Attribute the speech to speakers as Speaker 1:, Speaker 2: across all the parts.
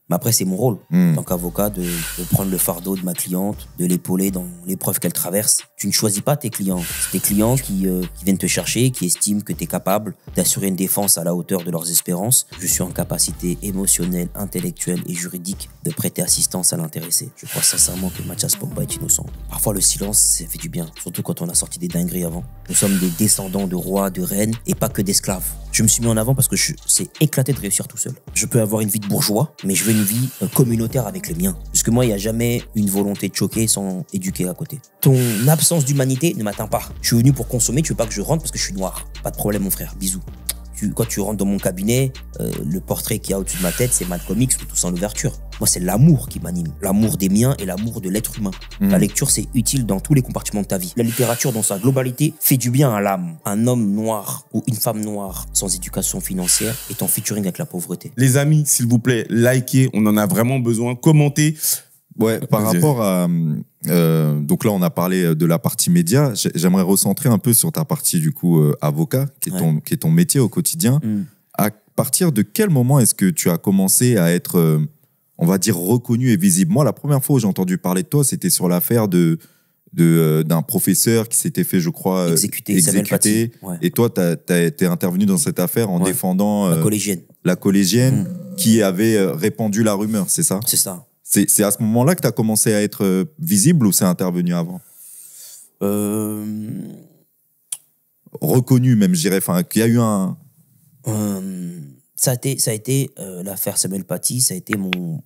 Speaker 1: Mais après, c'est mon rôle, en tant qu'avocat, de prendre le fardeau de ma cliente, de l'épauler dans l'épreuve qu'elle traverse. Tu ne choisis pas tes clients. C'est tes clients qui viennent te chercher, qui estiment que tu es capable d'assurer une défense à la hauteur de leurs espérances. Je suis en capacité émotionnelle, intellectuelle et juridique de prêter assistance à l'intéressé. Je crois sincèrement que Mathias Pogba est innocent. Parfois, le silence, ça fait du bien, surtout quand on a sorti des dingueries avant. Nous sommes des descendants de rois, de reines et pas que d'esclaves. Je me suis mis en avant parce que c'est éclaté de réussir tout seul. Je peux avoir une vie de bourgeois, mais je veux une vie communautaire avec les miens. Parce que moi, il n'y a jamais une volonté de choquer sans éduquer à côté. Ton absence d'humanité ne m'atteint pas. Je suis venu pour consommer, tu veux pas que je rentre parce que je suis noir. Pas de problème, mon frère. Bisous. Quand tu rentres dans mon cabinet, le portrait qu'il y a au-dessus de ma tête, c'est Malcolm X, tout sans l'ouverture. Moi, c'est l'amour qui m'anime. L'amour des miens et l'amour de l'être humain. La lecture, c'est utile dans tous les compartiments de ta vie. La littérature, dans sa globalité, fait du bien à l'âme. Un homme noir ou une femme noire sans éducation financière est en featuring avec la pauvreté.
Speaker 2: Les amis, s'il vous plaît, likez. On en a vraiment besoin. Commentez.
Speaker 3: Ouais, par rapport à... donc là, on a parlé de la partie média. J'aimerais recentrer un peu sur ta partie, du coup, avocat, qui est ton métier au quotidien. À partir de quel moment est-ce que tu as commencé à être, on va dire, reconnu et visible? Moi, la première fois où j'ai entendu parler de toi, c'était sur l'affaire d'un professeur qui s'était fait, je crois, exécuter.
Speaker 1: Ouais.
Speaker 3: Et toi, t'as été intervenu dans cette affaire en défendant
Speaker 1: la collégienne
Speaker 3: qui avait répandu la rumeur, c'est ça?
Speaker 1: C'est ça.
Speaker 3: C'est à ce moment-là que tu as commencé à être visible ou c'est intervenu avant? Reconnu même, je dirais. Enfin, qu'il y a eu un...
Speaker 1: Ça a été l'affaire Samuel Paty, ça a été mon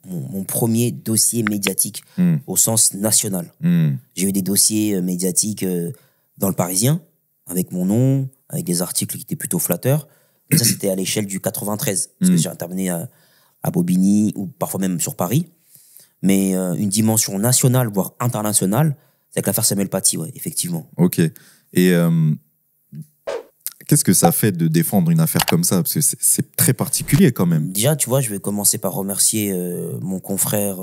Speaker 1: premier dossier médiatique au sens national. J'ai eu des dossiers médiatiques dans le Parisien, avec mon nom, avec des articles qui étaient plutôt flatteurs. Mais ça, c'était à l'échelle du 93, parce que j'ai intervenu à Bobigny ou parfois même sur Paris. Mais une dimension nationale, voire internationale, c'est avec l'affaire Samuel Paty, ouais, effectivement.
Speaker 3: Ok. Et qu'est-ce que ça fait de défendre une affaire comme ça? Parce que c'est très particulier quand même.
Speaker 1: Déjà, tu vois, je vais commencer par remercier mon confrère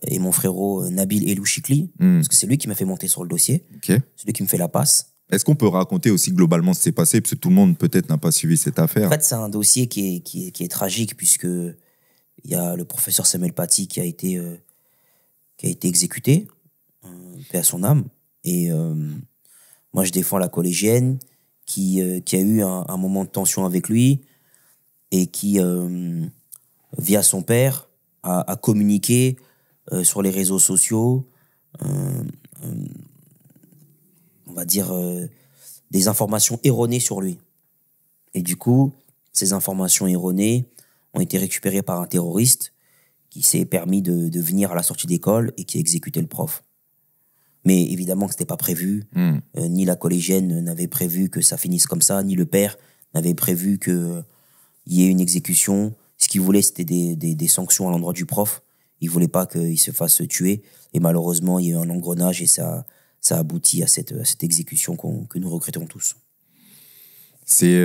Speaker 1: et mon frérot Nabil Elouchikli, parce que c'est lui qui m'a fait monter sur le dossier.
Speaker 3: Okay.
Speaker 1: C'est lui qui me fait la passe.
Speaker 3: Est-ce qu'on peut raconter aussi globalement ce qui s'est passé? Parce que tout le monde peut-être n'a pas suivi cette affaire.
Speaker 1: En fait, c'est un dossier qui est tragique, puisque il y a le professeur Samuel Paty qui a été exécuté, paix à son âme. Et moi, je défends la collégienne qui a eu un moment de tension avec lui et qui, via son père, a communiqué sur les réseaux sociaux, on va dire, des informations erronées sur lui. Et du coup, ces informations erronées ont été récupérées par un terroriste qui s'est permis de venir à la sortie d'école et qui a exécuté le prof. Mais évidemment que c'était pas prévu. Ni la collégienne n'avait prévu que ça finisse comme ça, ni le père n'avait prévu qu'il y ait une exécution. Ce qu'il voulait, c'était des sanctions à l'endroit du prof. Il voulait pas qu'il se fasse tuer. Et malheureusement, il y a eu un engrenage et ça aboutit à cette exécution que nous regrettons tous.
Speaker 3: C'est...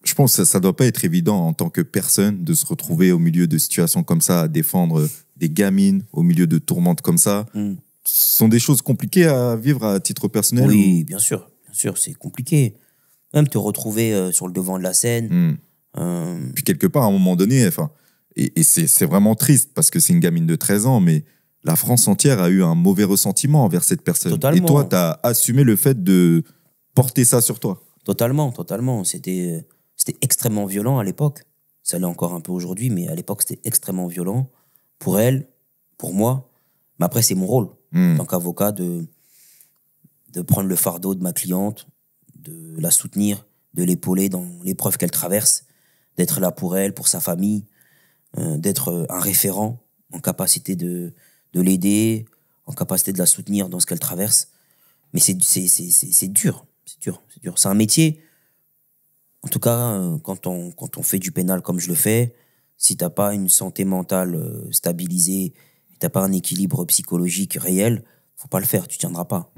Speaker 3: je pense que ça doit pas être évident en tant que personne de se retrouver au milieu de situations comme ça, à défendre des gamines au milieu de tourmentes comme ça. Ce sont des choses compliquées à vivre à titre personnel?
Speaker 1: Oui, bien sûr, c'est compliqué. Même te retrouver sur le devant de la scène.
Speaker 3: Puis quelque part, à un moment donné, enfin, et c'est vraiment triste parce que c'est une gamine de 13 ans, mais la France entière a eu un mauvais ressentiment envers cette personne.
Speaker 1: Totalement.
Speaker 3: Et toi, tu as assumé le fait de porter ça sur toi.
Speaker 1: Totalement. C'était extrêmement violent à l'époque. Ça l'est encore un peu aujourd'hui, mais à l'époque, c'était extrêmement violent pour elle, pour moi. Mais après, c'est mon rôle, en tant qu'avocat, de prendre le fardeau de ma cliente, de la soutenir, de l'épauler dans l'épreuve qu'elle traverse, d'être là pour elle, pour sa famille, d'être un référent en capacité de l'aider, en capacité de la soutenir dans ce qu'elle traverse. Mais c'est dur. C'est un métier. En tout cas, quand on fait du pénal comme je le fais, si t'as pas une santé mentale stabilisée, t'as pas un équilibre psychologique réel, faut pas le faire, tu tiendras pas.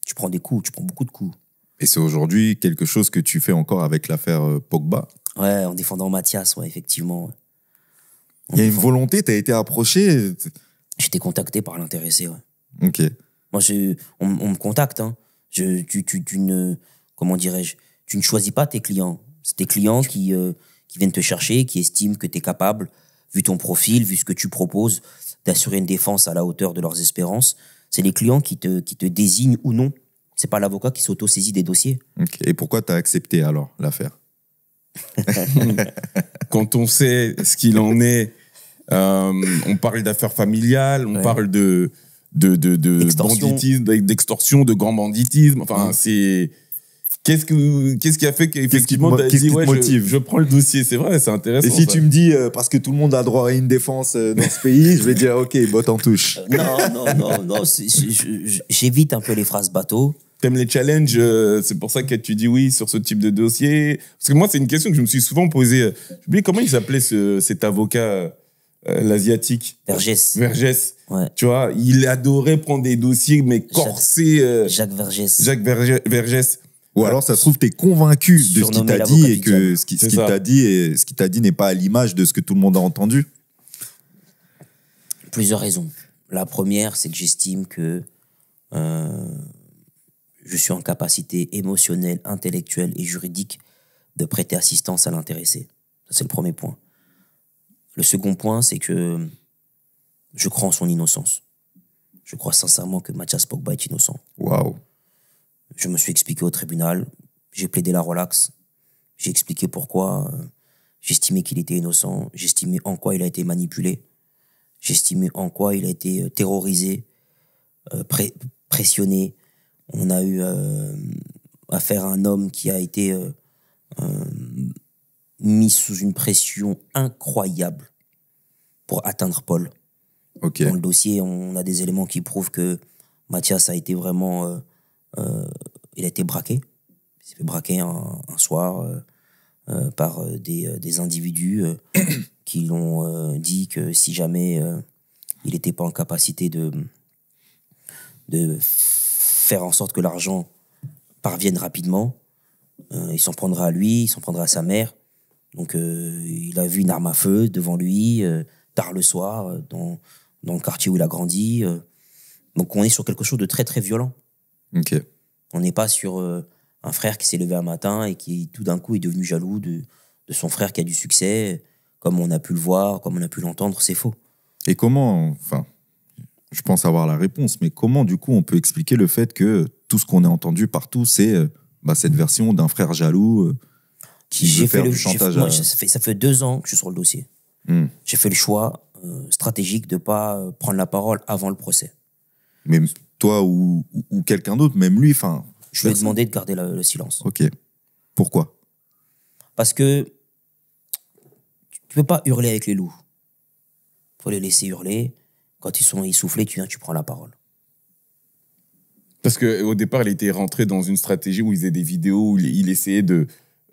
Speaker 1: Tu prends des coups, tu prends beaucoup de coups.
Speaker 3: Et c'est aujourd'hui quelque chose que tu fais encore avec l'affaire Pogba? Ouais,
Speaker 1: en défendant Mathias, ouais, effectivement.
Speaker 3: Il y a une volonté, t'as été approché?
Speaker 1: J'étais contacté par l'intéressé, ouais.
Speaker 3: Ok.
Speaker 1: Moi, on me contacte, hein. Comment dirais-je, tu ne choisis pas tes clients. C'est tes clients qui viennent te chercher, qui estiment que tu es capable, vu ton profil, vu ce que tu proposes, d'assurer une défense à la hauteur de leurs espérances. C'est les clients qui te désignent ou non. C'est pas l'avocat qui s'auto-saisit des dossiers.
Speaker 3: Okay. Et pourquoi tu as accepté alors l'affaire?
Speaker 2: Quand on sait ce qu'il en est, on parle d'affaires familiales, on parle de banditisme, d'extorsion, de grand banditisme. Enfin, c'est... Qu'est-ce qui a fait qu'effectivement t'as dit ouais, je prends le dossier? C'est vrai, c'est intéressant.
Speaker 3: Et si tu me dis parce que tout le monde a droit à une défense dans ce pays, je vais dire ok, botte en touche.
Speaker 1: Non, j'évite un peu les phrases bateau.
Speaker 2: T'aimes les challenges, c'est pour ça que tu dis oui sur ce type de dossier. Parce que moi, c'est une question que je me suis souvent posée. J'oublie comment il s'appelait cet avocat l'asiatique. Vergès.
Speaker 1: Ouais.
Speaker 2: Tu vois, il adorait prendre des dossiers mais corsés.
Speaker 1: Jacques Vergès.
Speaker 2: Vergès.
Speaker 3: Ou alors, ça se trouve, t'es convaincu de ce qu'il t'a dit et que ce qu'il t'a dit n'est pas à l'image de ce que tout le monde a entendu.
Speaker 1: Plusieurs raisons. La première, c'est que j'estime que je suis en capacité émotionnelle, intellectuelle et juridique de prêter assistance à l'intéressé. Ça, c'est le premier point. Le second point, c'est que je crois en son innocence. Je crois sincèrement que Mathias Pogba est innocent.
Speaker 3: Waouh.
Speaker 1: Je me suis expliqué au tribunal, j'ai plaidé la relaxe, j'ai expliqué pourquoi j'estimais qu'il était innocent, j'estimais en quoi il a été manipulé, j'estimais en quoi il a été terrorisé, pressionné. On a eu affaire à un homme qui a été mis sous une pression incroyable pour atteindre Paul.
Speaker 3: Okay.
Speaker 1: Dans le dossier, on a des éléments qui prouvent que Mathias a été vraiment... il a été braqué. Il s'est fait braquer un soir par des individus qui l'ont dit que si jamais il n'était pas en capacité de faire en sorte que l'argent parvienne rapidement, il s'en prendra à lui, il s'en prendra à sa mère. Donc il a vu une arme à feu devant lui, tard le soir, dans le quartier où il a grandi. Donc on est sur quelque chose de très très violent.
Speaker 3: Ok.
Speaker 1: On n'est pas sur un frère qui s'est levé un matin et qui, tout d'un coup, est devenu jaloux de son frère qui a du succès, comme on a pu le voir, comme on a pu l'entendre, c'est faux.
Speaker 3: Et comment, enfin, je pense avoir la réponse, mais comment, du coup, on peut expliquer le fait que tout ce qu'on a entendu partout, c'est cette version d'un frère jaloux qui veut faire du chantage
Speaker 1: ça fait 2 ans que je suis sur le dossier. J'ai fait le choix stratégique de ne pas prendre la parole avant le procès.
Speaker 3: Mais toi ou quelqu'un d'autre, même lui, enfin...
Speaker 1: Je lui ai demandé de garder le silence.
Speaker 3: Ok. Pourquoi?
Speaker 1: Parce que tu peux pas hurler avec les loups. Faut les laisser hurler. Quand ils sont essoufflés, tu viens, tu prends la parole.
Speaker 2: Parce qu'au départ, il était rentré dans une stratégie où il faisait des vidéos, où il essayait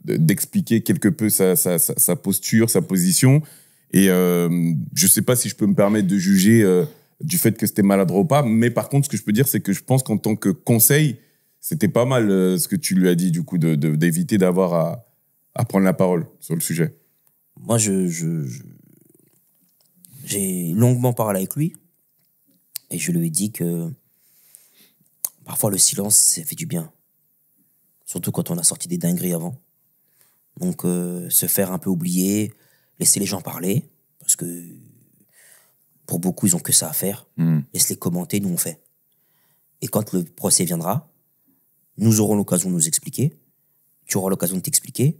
Speaker 2: d'expliquer quelque peu sa posture, sa position. Et je sais pas si je peux me permettre de juger... du fait que c'était maladroit ou pas, mais par contre, ce que je peux dire, c'est que je pense qu'en tant que conseil, c'était pas mal ce que tu lui as dit, du coup, d'éviter d'avoir à prendre la parole sur le sujet.
Speaker 1: Moi, j'ai longuement parlé avec lui et je lui ai dit que parfois le silence, ça fait du bien. Surtout quand on a sorti des dingueries avant. Donc, se faire un peu oublier, laisser les gens parler, parce que pour beaucoup, ils ont que ça à faire. Laisse-les commenter, nous on fait. Et quand le procès viendra, nous aurons l'occasion de nous expliquer, tu auras l'occasion de t'expliquer,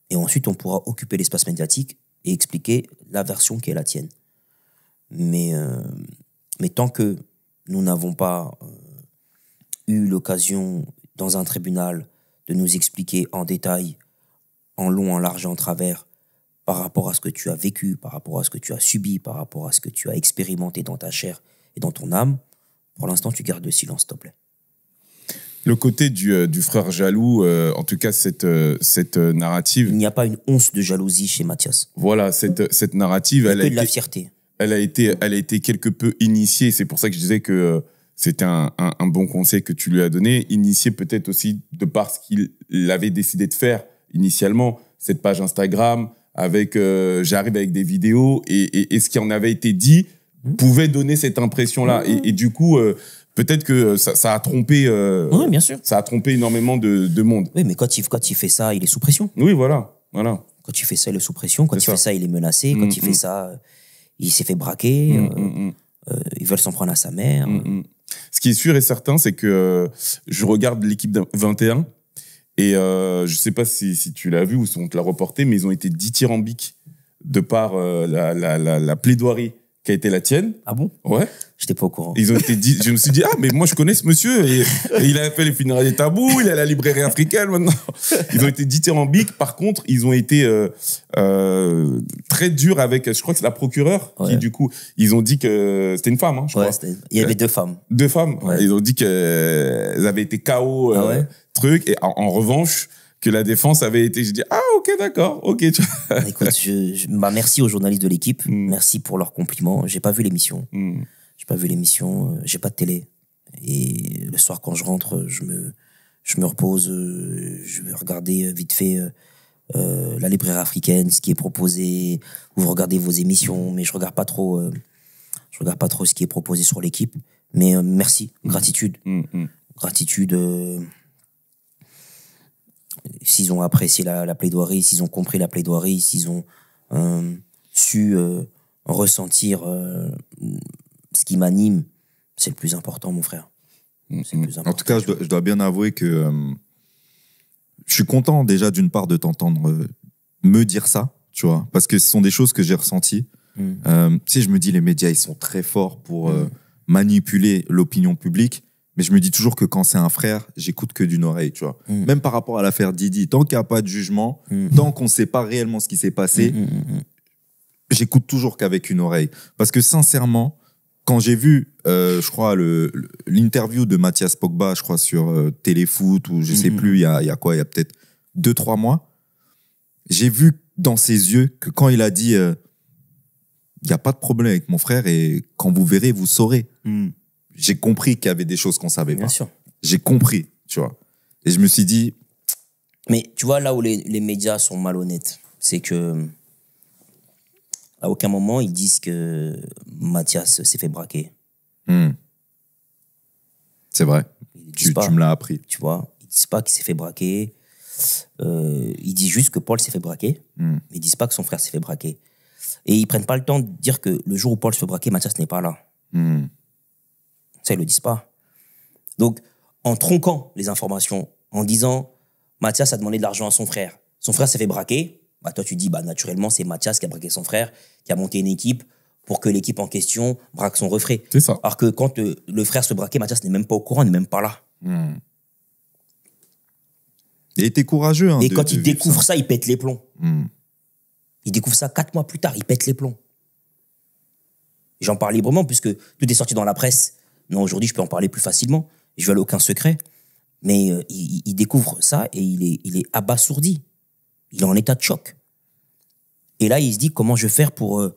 Speaker 1: et ensuite on pourra occuper l'espace médiatique et expliquer la version qui est la tienne. Mais tant que nous n'avons pas eu l'occasion dans un tribunal de nous expliquer en détail, en long, en large et en travers, par rapport à ce que tu as vécu, par rapport à ce que tu as subi, par rapport à ce que tu as expérimenté dans ta chair et dans ton âme, pour l'instant, tu gardes le silence, s'il te plaît.
Speaker 2: Le côté du frère jaloux, en tout cas, cette narrative...
Speaker 1: Il n'y a pas une once de jalousie chez Mathias.
Speaker 2: Voilà, cette narrative...
Speaker 1: Il y a que de la fierté.
Speaker 2: Elle a été quelque peu initiée. C'est pour ça que je disais que c'était un bon conseil que tu lui as donné. Initiée peut-être aussi de par ce qu'il avait décidé de faire initialement. Cette page Instagram... avec j'arrive avec des vidéos et ce qui en avait été dit pouvait donner cette impression-là. Et du coup, peut-être que ça a trompé...
Speaker 1: oui, bien sûr.
Speaker 2: Ça a trompé énormément de monde.
Speaker 1: Oui, mais quand il fait ça, il est sous pression.
Speaker 2: Oui, voilà.
Speaker 1: Quand il fait ça, il est sous pression. Quand il fait ça, il est menacé. Quand il fait ça, il s'est fait braquer. Ils veulent s'en prendre à sa mère.
Speaker 2: Ce qui est sûr et certain, c'est que je regarde l'équipe 21 et je sais pas si tu l'as vu ou si on te l'a reporté, mais ils ont été dithyrambiques de par la plaidoirie qui a été la tienne.
Speaker 1: Ah bon?
Speaker 2: Ouais.
Speaker 1: J'étais pas au courant.
Speaker 2: Ils ont été je me suis dit, mais moi je connais ce monsieur et il a fait les funérailles des tabous, il a la librairie africaine maintenant. Ils ont été dithyrambiques. Par contre, ils ont été très durs avec, je crois que c'est la procureure qui, du coup, ils ont dit que c'était une femme, je crois.
Speaker 1: Il y avait 2 femmes.
Speaker 2: 2 femmes. Ouais. Ils ont dit qu'elles avaient été KO, truc. Et en revanche, que la défense avait été, j'ai dit, ok, d'accord, ok.
Speaker 1: Écoute, merci aux journalistes de l'équipe. Merci pour leurs compliments. J'ai pas vu l'émission. J'ai pas vu l'émission. J'ai pas de télé. Et le soir, quand je rentre, je me repose. Je vais regarder vite fait la librairie africaine, ce qui est proposé. Vous regardez vos émissions, mais je regarde pas trop ce qui est proposé sur l'équipe. Mais merci, gratitude. Gratitude. S'ils ont apprécié la plaidoirie, s'ils ont compris la plaidoirie, s'ils ont su ressentir ce qui m'anime, c'est le plus important, mon frère. C'est le plus important.
Speaker 3: En tout cas, je dois bien avouer que je suis content déjà d'une part de t'entendre me dire ça, tu vois, parce que ce sont des choses que j'ai ressenties. Tu sais, je me dis, les médias, ils sont très forts pour manipuler l'opinion publique. Mais je me dis toujours que quand c'est un frère, j'écoute que d'une oreille, tu vois. Même par rapport à l'affaire Didi, tant qu'il n'y a pas de jugement, tant qu'on ne sait pas réellement ce qui s'est passé, j'écoute toujours qu'avec une oreille. Parce que sincèrement, quand j'ai vu, je crois, l'interview de Mathias Pogba, je crois, sur Téléfoot, ou je sais plus, il y a quoi, il y a peut-être 2-3 mois, j'ai vu dans ses yeux que quand il a dit il n'y a pas de problème avec mon frère et quand vous verrez, vous saurez. J'ai compris qu'il y avait des choses qu'on savait pas.
Speaker 1: Bien sûr.
Speaker 3: J'ai compris, tu vois. Et je me suis dit...
Speaker 1: Mais tu vois, là où les médias sont malhonnêtes, c'est que à aucun moment, ils disent que Mathias s'est fait braquer.
Speaker 3: C'est vrai. Tu me l'as appris.
Speaker 1: Tu vois, ils disent pas qu'il s'est fait braquer. Ils disent juste que Paul s'est fait braquer. Mais ils disent pas que son frère s'est fait braquer. Et ils prennent pas le temps de dire que le jour où Paul se fait braquer, Mathias n'est pas là. Ça, ils le disent pas. Donc, en tronquant les informations, en disant Mathias a demandé de l'argent à son frère s'est fait braquer, bah toi tu dis naturellement c'est Mathias qui a braqué son frère, qui a monté une équipe pour que l'équipe en question braque son refrain.
Speaker 2: C'est ça.
Speaker 1: Alors que quand le frère se braquait, Mathias n'est même pas au courant, n'est même pas là.
Speaker 3: Il était courageux.
Speaker 1: Et quand il découvre ça, il pète les plombs. Il découvre ça 4 mois plus tard, il pète les plombs. J'en parle librement puisque tout est sorti dans la presse. Non, aujourd'hui, je peux en parler plus facilement. Je ne veux aucun secret. Mais il découvre ça et il est abasourdi. Il est en état de choc. Et là, il se dit, comment je vais faire pour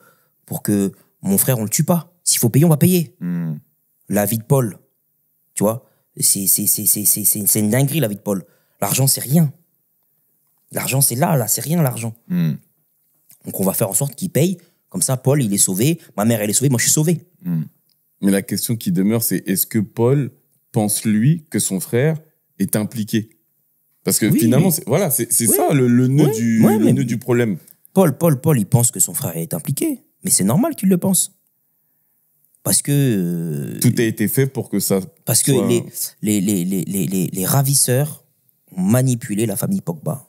Speaker 1: que mon frère, on le tue pas? S'il faut payer, on va payer. La vie de Paul, tu vois, c'est une dinguerie, la vie de Paul. L'argent, c'est rien. L'argent, c'est là, c'est rien, l'argent. Donc, on va faire en sorte qu'il paye. Comme ça, Paul, il est sauvé. Ma mère, elle est sauvée. Moi, je suis sauvé.
Speaker 2: Mais la question qui demeure, c'est est-ce que Paul pense, lui, que son frère est impliqué? Parce que finalement, c'est ça le nœud du problème.
Speaker 1: Paul, il pense que son frère est impliqué. Mais c'est normal qu'il le pense. Parce que...
Speaker 2: tout a été fait pour que ça...
Speaker 1: Parce que les ravisseurs ont manipulé la famille Pogba.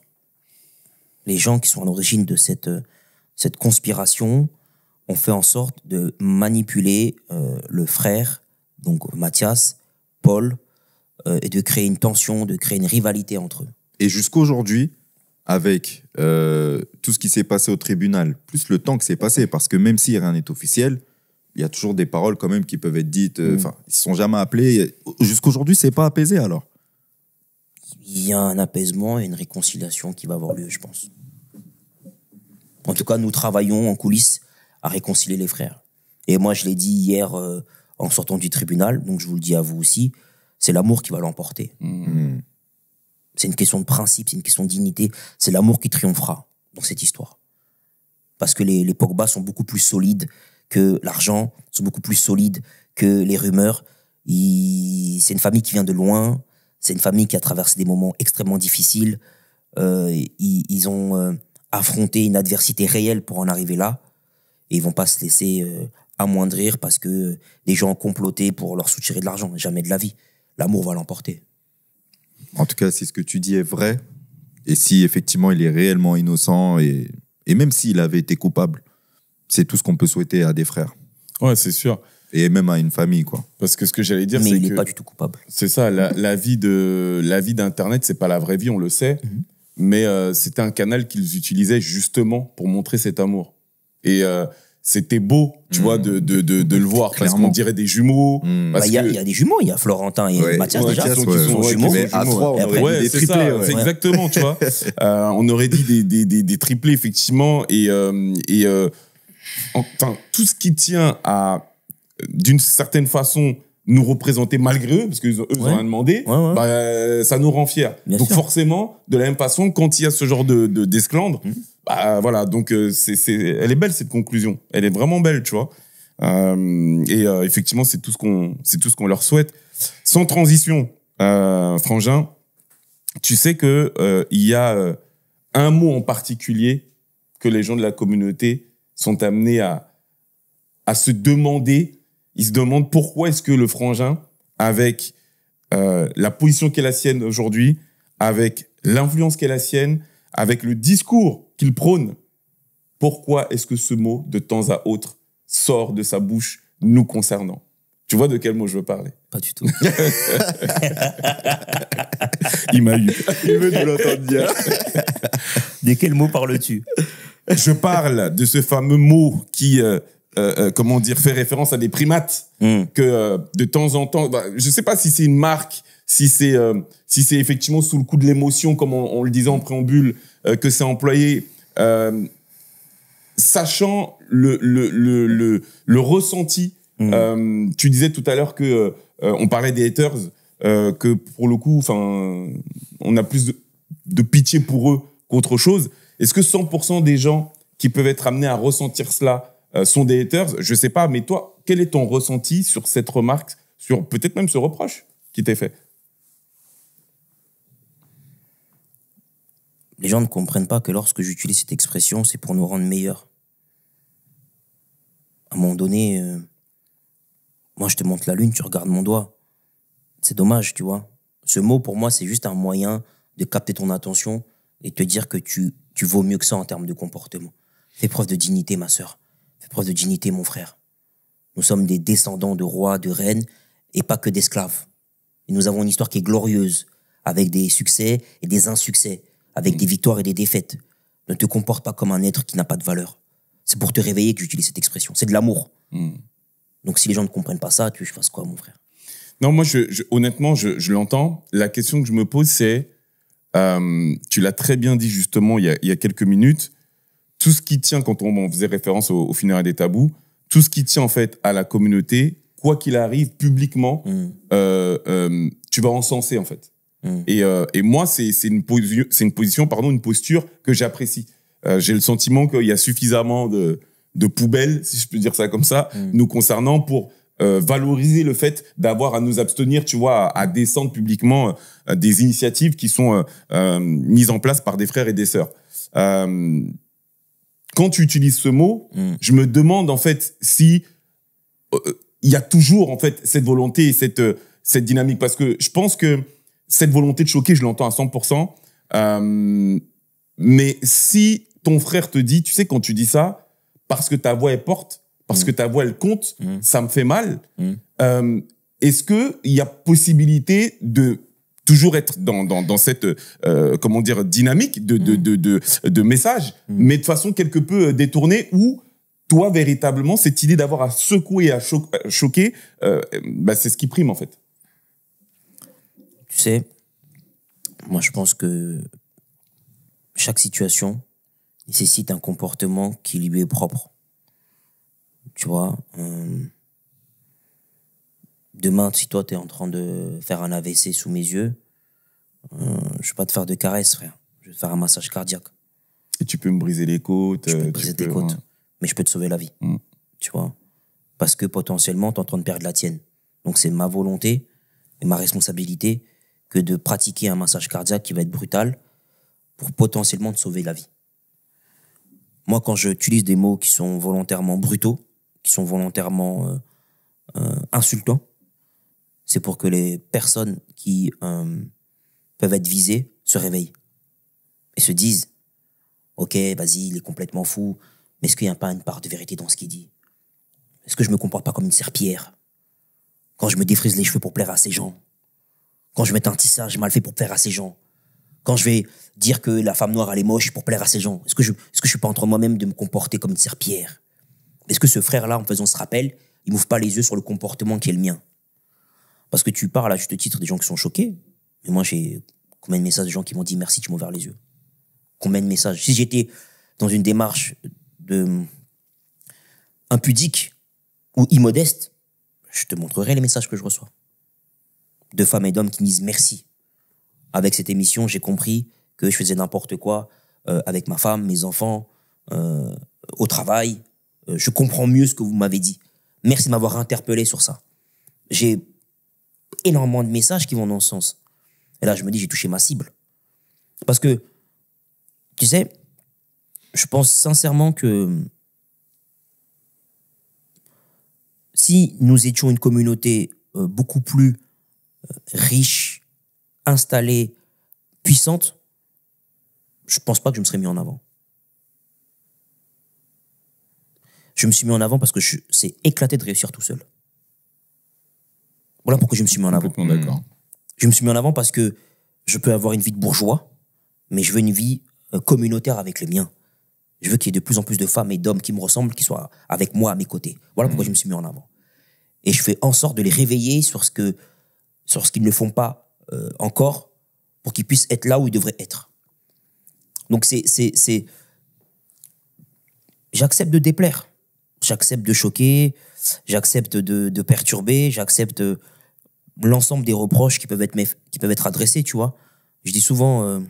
Speaker 1: Les gens qui sont à l'origine de cette conspiration ont fait en sorte de manipuler le frère, donc Mathias, Paul, et de créer une tension, de créer une rivalité entre eux.
Speaker 3: Et jusqu'aujourd'hui, avec tout ce qui s'est passé au tribunal, plus le temps que c'est passé, parce que même si rien n'est officiel, il y a toujours des paroles quand même qui peuvent être dites. Enfin, ils se sont jamais appelés. Jusqu'aujourd'hui, c'est pas apaisé alors.
Speaker 1: Il y a un apaisement et une réconciliation qui va avoir lieu, je pense. En tout cas, nous travaillons en coulisses à réconcilier les frères. Et moi, je l'ai dit hier en sortant du tribunal, donc je vous le dis à vous aussi, c'est l'amour qui va l'emporter. C'est une question de principe, c'est une question de dignité. C'est l'amour qui triomphera dans cette histoire. Parce que les Pogba sont beaucoup plus solides que l'argent, sont beaucoup plus solides que les rumeurs. C'est une famille qui vient de loin, c'est une famille qui a traversé des moments extrêmement difficiles. Ils ont affronter une adversité réelle pour en arriver là. Et ils vont pas se laisser amoindrir parce que des gens ont comploté pour leur soutirer de l'argent. Jamais de la vie. L'amour va l'emporter.
Speaker 3: En tout cas, si ce que tu dis est vrai, et si effectivement il est réellement innocent, et même s'il avait été coupable, c'est tout ce qu'on peut souhaiter à des frères.
Speaker 2: Ouais, c'est sûr.
Speaker 3: Et même à une famille, quoi.
Speaker 2: Parce que ce que j'allais dire,
Speaker 1: mais
Speaker 2: c'est
Speaker 1: il
Speaker 2: que...
Speaker 1: n'est pas du tout coupable.
Speaker 2: C'est ça, la vie d'Internet, c'est pas la vraie vie, on le sait. Mais c'était un canal qu'ils utilisaient justement pour montrer cet amour. Et c'était beau, tu vois, de le voir. Clairement. Parce qu'on dirait des jumeaux.
Speaker 1: Il y a des jumeaux, il y a Florentin et Mathias déjà.
Speaker 2: Qui sont jumeaux.
Speaker 3: Mais à trois, on aurait dit des triplés.
Speaker 2: C'est exactement, tu vois. On aurait dit des triplés, effectivement. Enfin, tout ce qui tient à, d'une certaine façon, nous représenter malgré eux, parce qu'eux ont rien demandé, bah, ça nous rend fiers. Bien donc sûr. Forcément, de la même façon, quand il y a ce genre d'esclandre, bah voilà, donc elle est belle cette conclusion. Elle est vraiment belle, tu vois. Effectivement, c'est tout ce qu'on leur souhaite. Sans transition, Frangin, tu sais que il y a un mot en particulier que les gens de la communauté sont amenés à se demander. Ils se demandent pourquoi est-ce que le Frangin, avec la position qu'est la sienne aujourd'hui, avec l'influence qu'est la sienne, avec le discours qu'il prône, pourquoi est-ce que ce mot, de temps à autre, sort de sa bouche nous concernant? Tu vois de quel mot je veux parler?
Speaker 1: Pas du tout.
Speaker 2: Il m'a eu.
Speaker 3: Il veut nous l'entendre dire.
Speaker 1: De quel mot parles-tu?
Speaker 2: Je parle de ce fameux mot qui... comment dire, fait référence à des primates que de temps en temps, bah, je sais pas si c'est une marque, si c'est effectivement sous le coup de l'émotion, comme on le disait en préambule, que c'est employé, sachant le ressenti. Tu disais tout à l'heure que on parlait des haters, que pour le coup, enfin, on a plus de pitié pour eux qu'autre chose. Est-ce que 100% des gens qui peuvent être amenés à ressentir cela sont des haters? Je sais pas, mais toi, quel est ton ressenti sur cette remarque, sur peut-être même ce reproche qui t'est fait?
Speaker 1: Les gens ne comprennent pas que lorsque j'utilise cette expression, c'est pour nous rendre meilleurs. À un moment donné, moi je te montre la lune, tu regardes mon doigt. C'est dommage, tu vois. Ce mot, pour moi, c'est juste un moyen de capter ton attention et te dire que tu vaux mieux que ça en termes de comportement. Fais preuve de dignité, ma sœur. Fais preuve de dignité, mon frère. Nous sommes des descendants de rois, de reines, et pas que d'esclaves. Et nous avons une histoire qui est glorieuse, avec des succès et des insuccès, avec des victoires et des défaites. Ne te comporte pas comme un être qui n'a pas de valeur. C'est pour te réveiller que j'utilise cette expression. C'est de l'amour. Donc si les gens ne comprennent pas ça, tu veux que je fasse quoi, mon frère?
Speaker 2: Non, moi, honnêtement, je l'entends. La question que je me pose, c'est, tu l'as très bien dit justement il y a quelques minutes, tout ce qui tient, quand on faisait référence au funérailles des tabous, tout ce qui tient en fait à la communauté, quoi qu'il arrive, publiquement, tu vas encenser en fait. Et moi, c'est une posture que j'apprécie. J'ai le sentiment qu'il y a suffisamment de poubelles, si je peux dire ça comme ça, nous concernant pour valoriser le fait d'avoir à nous abstenir, tu vois, à descendre publiquement des initiatives qui sont mises en place par des frères et des sœurs. Quand tu utilises ce mot, je me demande en fait si il y a toujours en fait cette volonté et cette dynamique, parce que je pense que cette volonté de choquer, je l'entends à 100%. Mais si ton frère te dit, tu sais, quand tu dis ça, parce que ta voix est porte, parce que ta voix elle compte, ça me fait mal. Est-ce que il y a possibilité de toujours être dans cette comment dire, dynamique de message, mais de façon quelque peu détournée, où toi véritablement cette idée d'avoir à secouer et à choquer, bah, c'est ce qui prime en fait.
Speaker 1: Tu sais, moi je pense que chaque situation nécessite un comportement qui lui est propre. Tu vois, demain, si toi, t'es en train de faire un AVC sous mes yeux, je vais pas te faire de caresses, frère. Je vais te faire un massage cardiaque.
Speaker 2: Et tu peux me briser les côtes.
Speaker 1: Je peux te briser tes côtes, mais je peux te sauver la vie. Tu vois, parce que potentiellement, t'es en train de perdre la tienne. Donc, c'est ma volonté et ma responsabilité que de pratiquer un massage cardiaque qui va être brutal pour potentiellement te sauver la vie. Moi, quand j'utilise des mots qui sont volontairement brutaux, qui sont volontairement insultants, c'est pour que les personnes qui peuvent être visées se réveillent et se disent « Ok, vas-y, il est complètement fou, mais est-ce qu'il n'y a pas une part de vérité dans ce qu'il dit? Est-ce que je me comporte pas comme une serpillière quand je me défrise les cheveux pour plaire à ces gens? Quand je mets un tissage mal fait pour plaire à ces gens? Quand je vais dire que la femme noire, elle est moche pour plaire à ces gens? Est-ce que je suis pas en train moi-même de me comporter comme une serpillière? Est-ce que ce frère-là, en faisant ce rappel, il m'ouvre pas les yeux sur le comportement qui est le mien? Parce que tu parles à juste titre des gens qui sont choqués, mais moi, j'ai combien de messages de gens qui m'ont dit merci, tu m'as ouvert les yeux? Combien de messages? Si j'étais dans une démarche impudique ou immodeste, je te montrerai les messages que je reçois. De femmes et d'hommes qui me disent merci. Avec cette émission, j'ai compris que je faisais n'importe quoi avec ma femme, mes enfants, au travail. Je comprends mieux ce que vous m'avez dit. Merci de m'avoir interpellé sur ça. J'ai énormément de messages qui vont dans ce sens. Et là, je me dis, j'ai touché ma cible. Parce que, tu sais, je pense sincèrement que si nous étions une communauté beaucoup plus riche, installée, puissante, je pense pas que je me serais mis en avant. Je me suis mis en avant parce que c'est éclaté de réussir tout seul. Voilà pourquoi je me suis mis en avant.
Speaker 2: D'accord.
Speaker 1: Je me suis mis en avant parce que je peux avoir une vie de bourgeois, mais je veux une vie communautaire avec les miens. Je veux qu'il y ait de plus en plus de femmes et d'hommes qui me ressemblent, qui soient avec moi à mes côtés. Voilà pourquoi je me suis mis en avant. Et je fais en sorte de les réveiller sur ce qu'ils ne font pas encore, pour qu'ils puissent être là où ils devraient être. Donc j'accepte de déplaire, j'accepte de choquer, j'accepte de perturber, j'accepte l'ensemble des reproches qui peuvent être adressés, tu vois. Je dis souvent,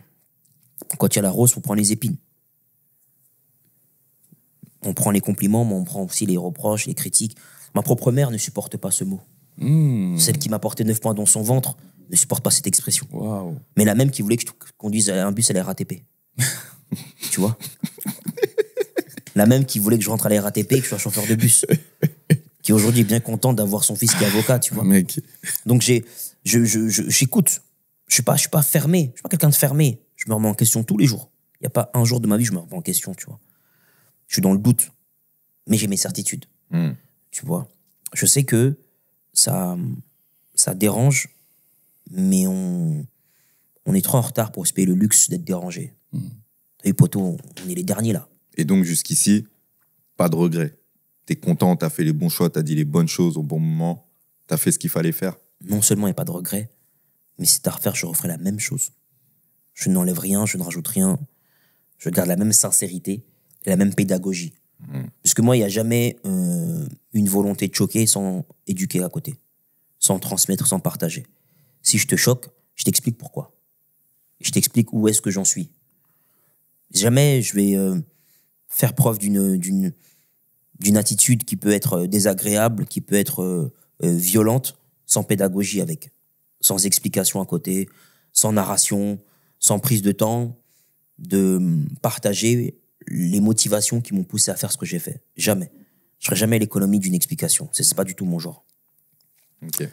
Speaker 1: quand il y a la rose, on prend les épines. On prend les compliments, mais on prend aussi les reproches, les critiques. Ma propre mère ne supporte pas ce mot. Celle qui m'a porté 9 points dans son ventre ne supporte pas cette expression.
Speaker 2: Wow.
Speaker 1: Mais la même qui voulait que je conduise un bus à la RATP. Tu vois? La même qui voulait que je rentre à la RATP et que je sois chauffeur de bus. Qui aujourd'hui est bien content d'avoir son fils qui est avocat, tu vois?
Speaker 2: Mec.
Speaker 1: Donc j'écoute. Je suis pas fermé. Je suis pas quelqu'un de fermé. Je me remets en question tous les jours. Il y a pas un jour de ma vie où je me remets en question, tu vois. Je suis dans le doute. Mais j'ai mes certitudes. Tu vois? Je sais que ça dérange, mais on est trop en retard pour se payer le luxe d'être dérangé. T'as vu, poto, on est les derniers là.
Speaker 3: Et donc, jusqu'ici, pas de regret. T'es content, t'as fait les bons choix, t'as dit les bonnes choses au bon moment, t'as fait ce qu'il fallait faire.
Speaker 1: Non seulement il n'y a pas de regret, mais si c'est à refaire, je referai la même chose. Je n'enlève rien, je ne rajoute rien. Je garde la même sincérité et la même pédagogie. Parce que moi, il n'y a jamais une volonté de choquer sans éduquer à côté, sans transmettre, sans partager. Si je te choque, je t'explique pourquoi. Je t'explique où est-ce que j'en suis. Jamais je vais faire preuve d'une attitude qui peut être désagréable, qui peut être violente, sans pédagogie avec, sans explication à côté, sans narration, sans prise de temps de partager les motivations qui m'ont poussé à faire ce que j'ai fait. Jamais. Je ferai jamais l'économie d'une explication. C'est pas du tout mon genre.
Speaker 3: Ok.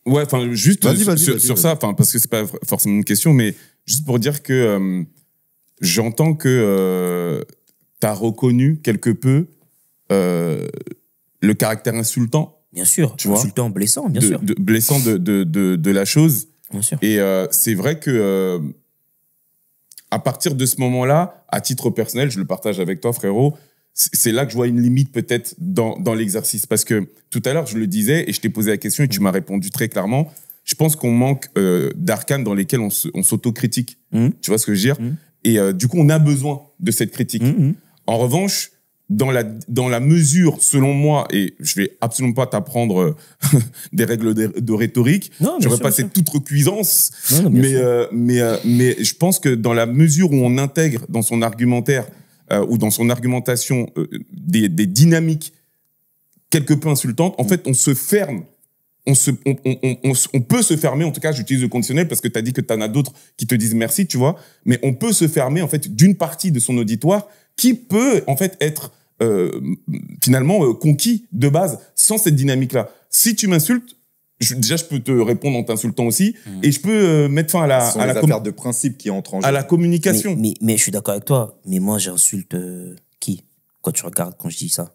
Speaker 2: Ouais, enfin, juste
Speaker 3: Vas-y.
Speaker 2: sur ça, enfin, parce que c'est pas forcément une question, mais juste pour dire que j'entends que t'as reconnu quelque peu le caractère insultant.
Speaker 1: Bien sûr.
Speaker 2: Tu vois,
Speaker 1: insultant, blessant, bien sûr.
Speaker 2: Blessant de la chose.
Speaker 1: Bien sûr.
Speaker 2: Et c'est vrai que à partir de ce moment-là, à titre personnel, je le partage avec toi, frérot, c'est là que je vois une limite peut-être dans l'exercice. Parce que tout à l'heure, je le disais et je t'ai posé la question et tu m'as répondu très clairement. Je pense qu'on manque d'arcanes dans lesquelles on s'autocritique. Tu vois ce que je veux dire? Et du coup, on a besoin de cette critique. En revanche, dans la mesure, selon moi, et je vais absolument pas t'apprendre des règles de rhétorique, j'aurais passé toute recuisance, mais je pense que dans la mesure où on intègre dans son argumentaire ou dans son argumentation des dynamiques quelque peu insultantes, en fait, on se ferme. On peut se fermer, en tout cas, j'utilise le conditionnel parce que tu as dit que tu en as d'autres qui te disent merci, tu vois, mais on peut se fermer, en fait, d'une partie de son auditoire qui peut en fait être finalement conquis de base sans cette dynamique-là. Si tu m'insultes, déjà je peux te répondre en t'insultant aussi, et je peux mettre fin à la
Speaker 3: affaires de principe qui entrent en jeu.
Speaker 2: À la communication.
Speaker 1: Mais je suis d'accord avec toi. Mais moi, j'insulte qui quand tu regardes quand je dis ça?